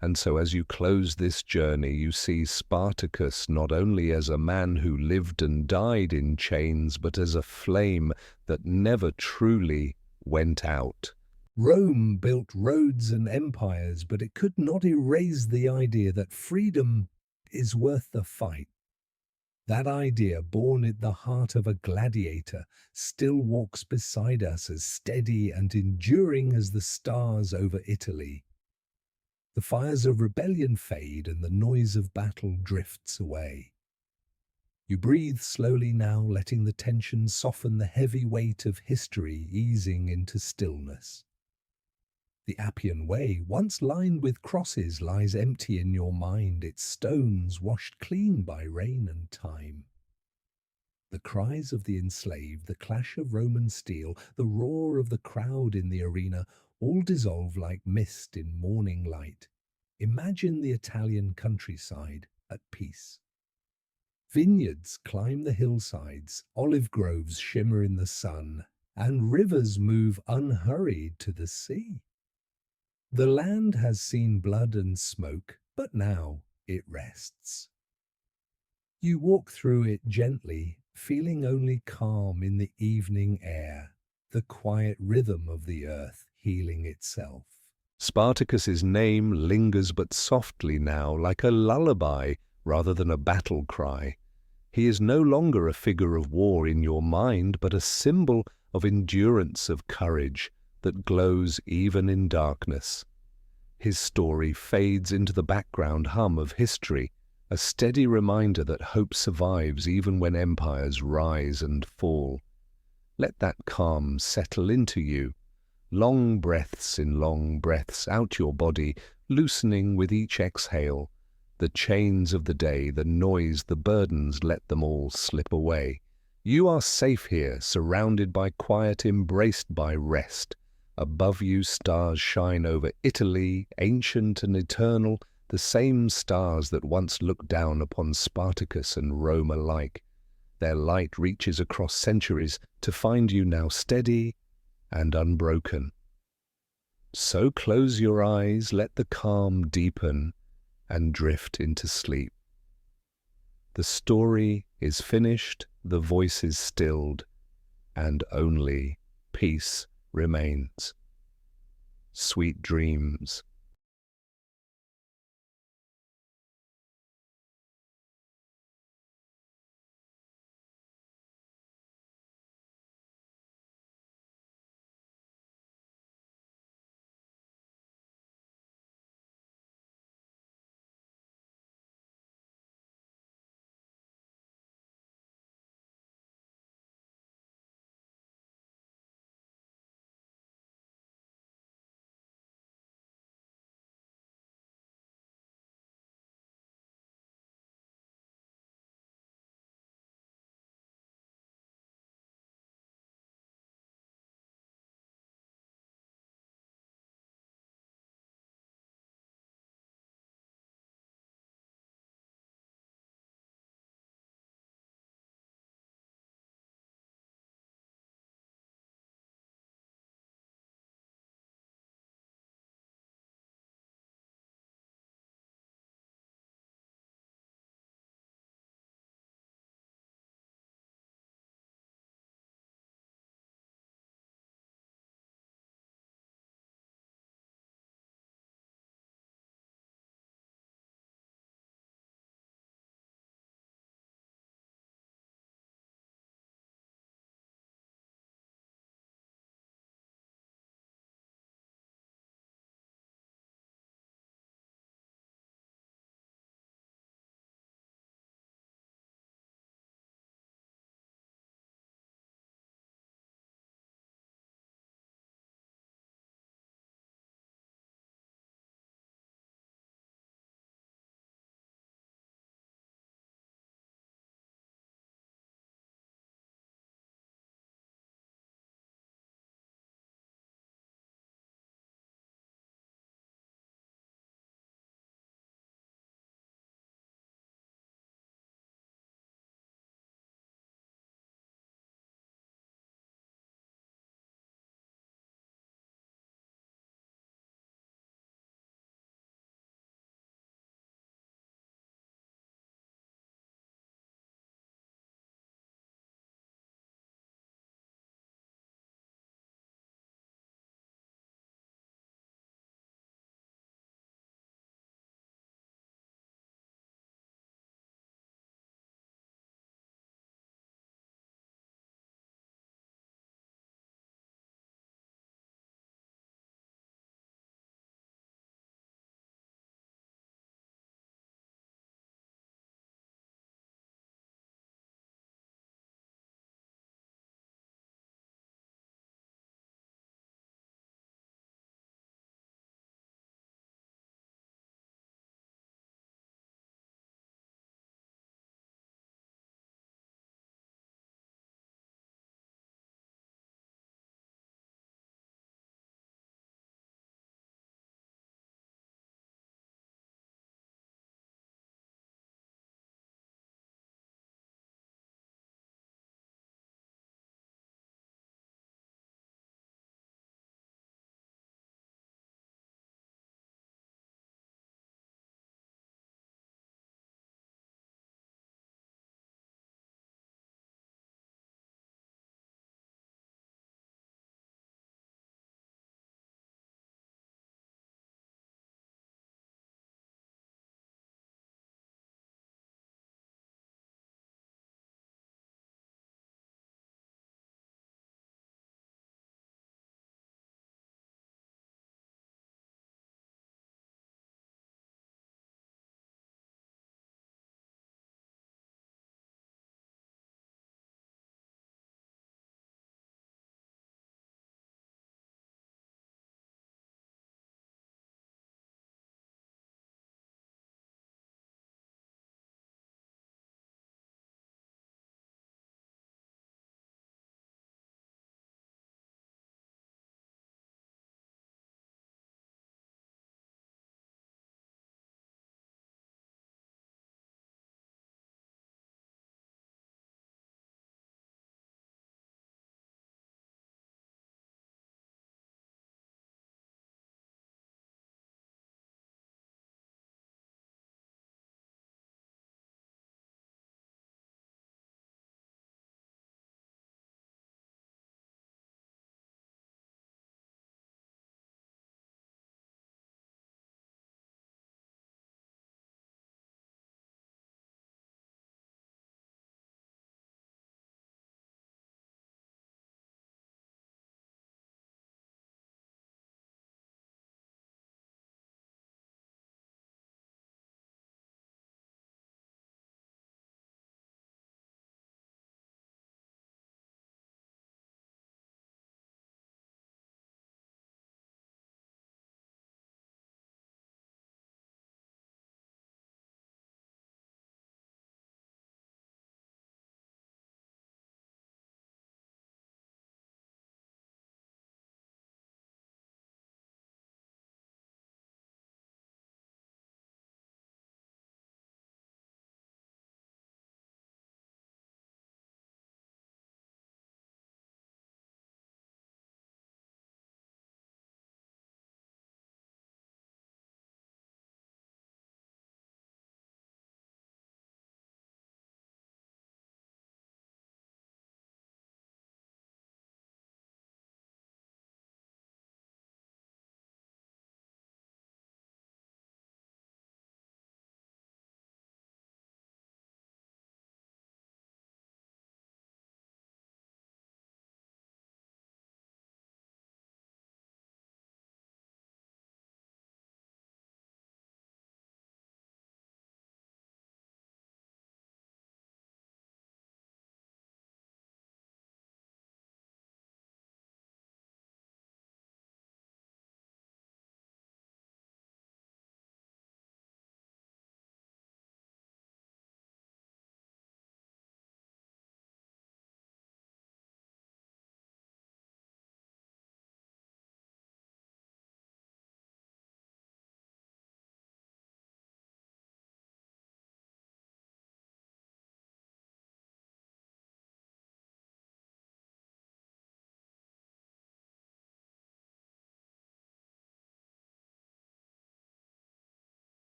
And so as you close this journey, you see Spartacus not only as a man who lived and died in chains, but as a flame that never truly went out. Rome built roads and empires, but it could not erase the idea that freedom is worth the fight. That idea, born at the heart of a gladiator, still walks beside us as steady and enduring as the stars over Italy. The fires of rebellion fade and the noise of battle drifts away. You breathe slowly now, letting the tension soften the heavy weight of history easing into stillness. The Appian Way, once lined with crosses, lies empty in your mind, its stones washed clean by rain and time. The cries of the enslaved, the clash of Roman steel, the roar of the crowd in the arena, all dissolve like mist in morning light. Imagine the Italian countryside at peace. Vineyards climb the hillsides, olive groves shimmer in the sun, and rivers move unhurried to the sea. The land has seen blood and smoke, but now it rests. You walk through it gently, feeling only calm in the evening air, the quiet rhythm of the earth healing itself. Spartacus's name lingers but softly now, like a lullaby rather than a battle cry. He is no longer a figure of war in your mind, but a symbol of endurance, of courage that glows even in darkness. His story fades into the background hum of history, a steady reminder that hope survives even when empires rise and fall. Let that calm settle into you. Long breaths in long breaths out your body, loosening with each exhale. The chains of the day, the noise, the burdens, let them all slip away. You are safe here, surrounded by quiet, embraced by rest. Above you stars shine over Italy, ancient and eternal, the same stars that once looked down upon Spartacus and Rome alike. Their light reaches across centuries to find you now steady and unbroken. So close your eyes, let the calm deepen, and drift into sleep. The story is finished, the voice is stilled, and only peace remains. Sweet dreams.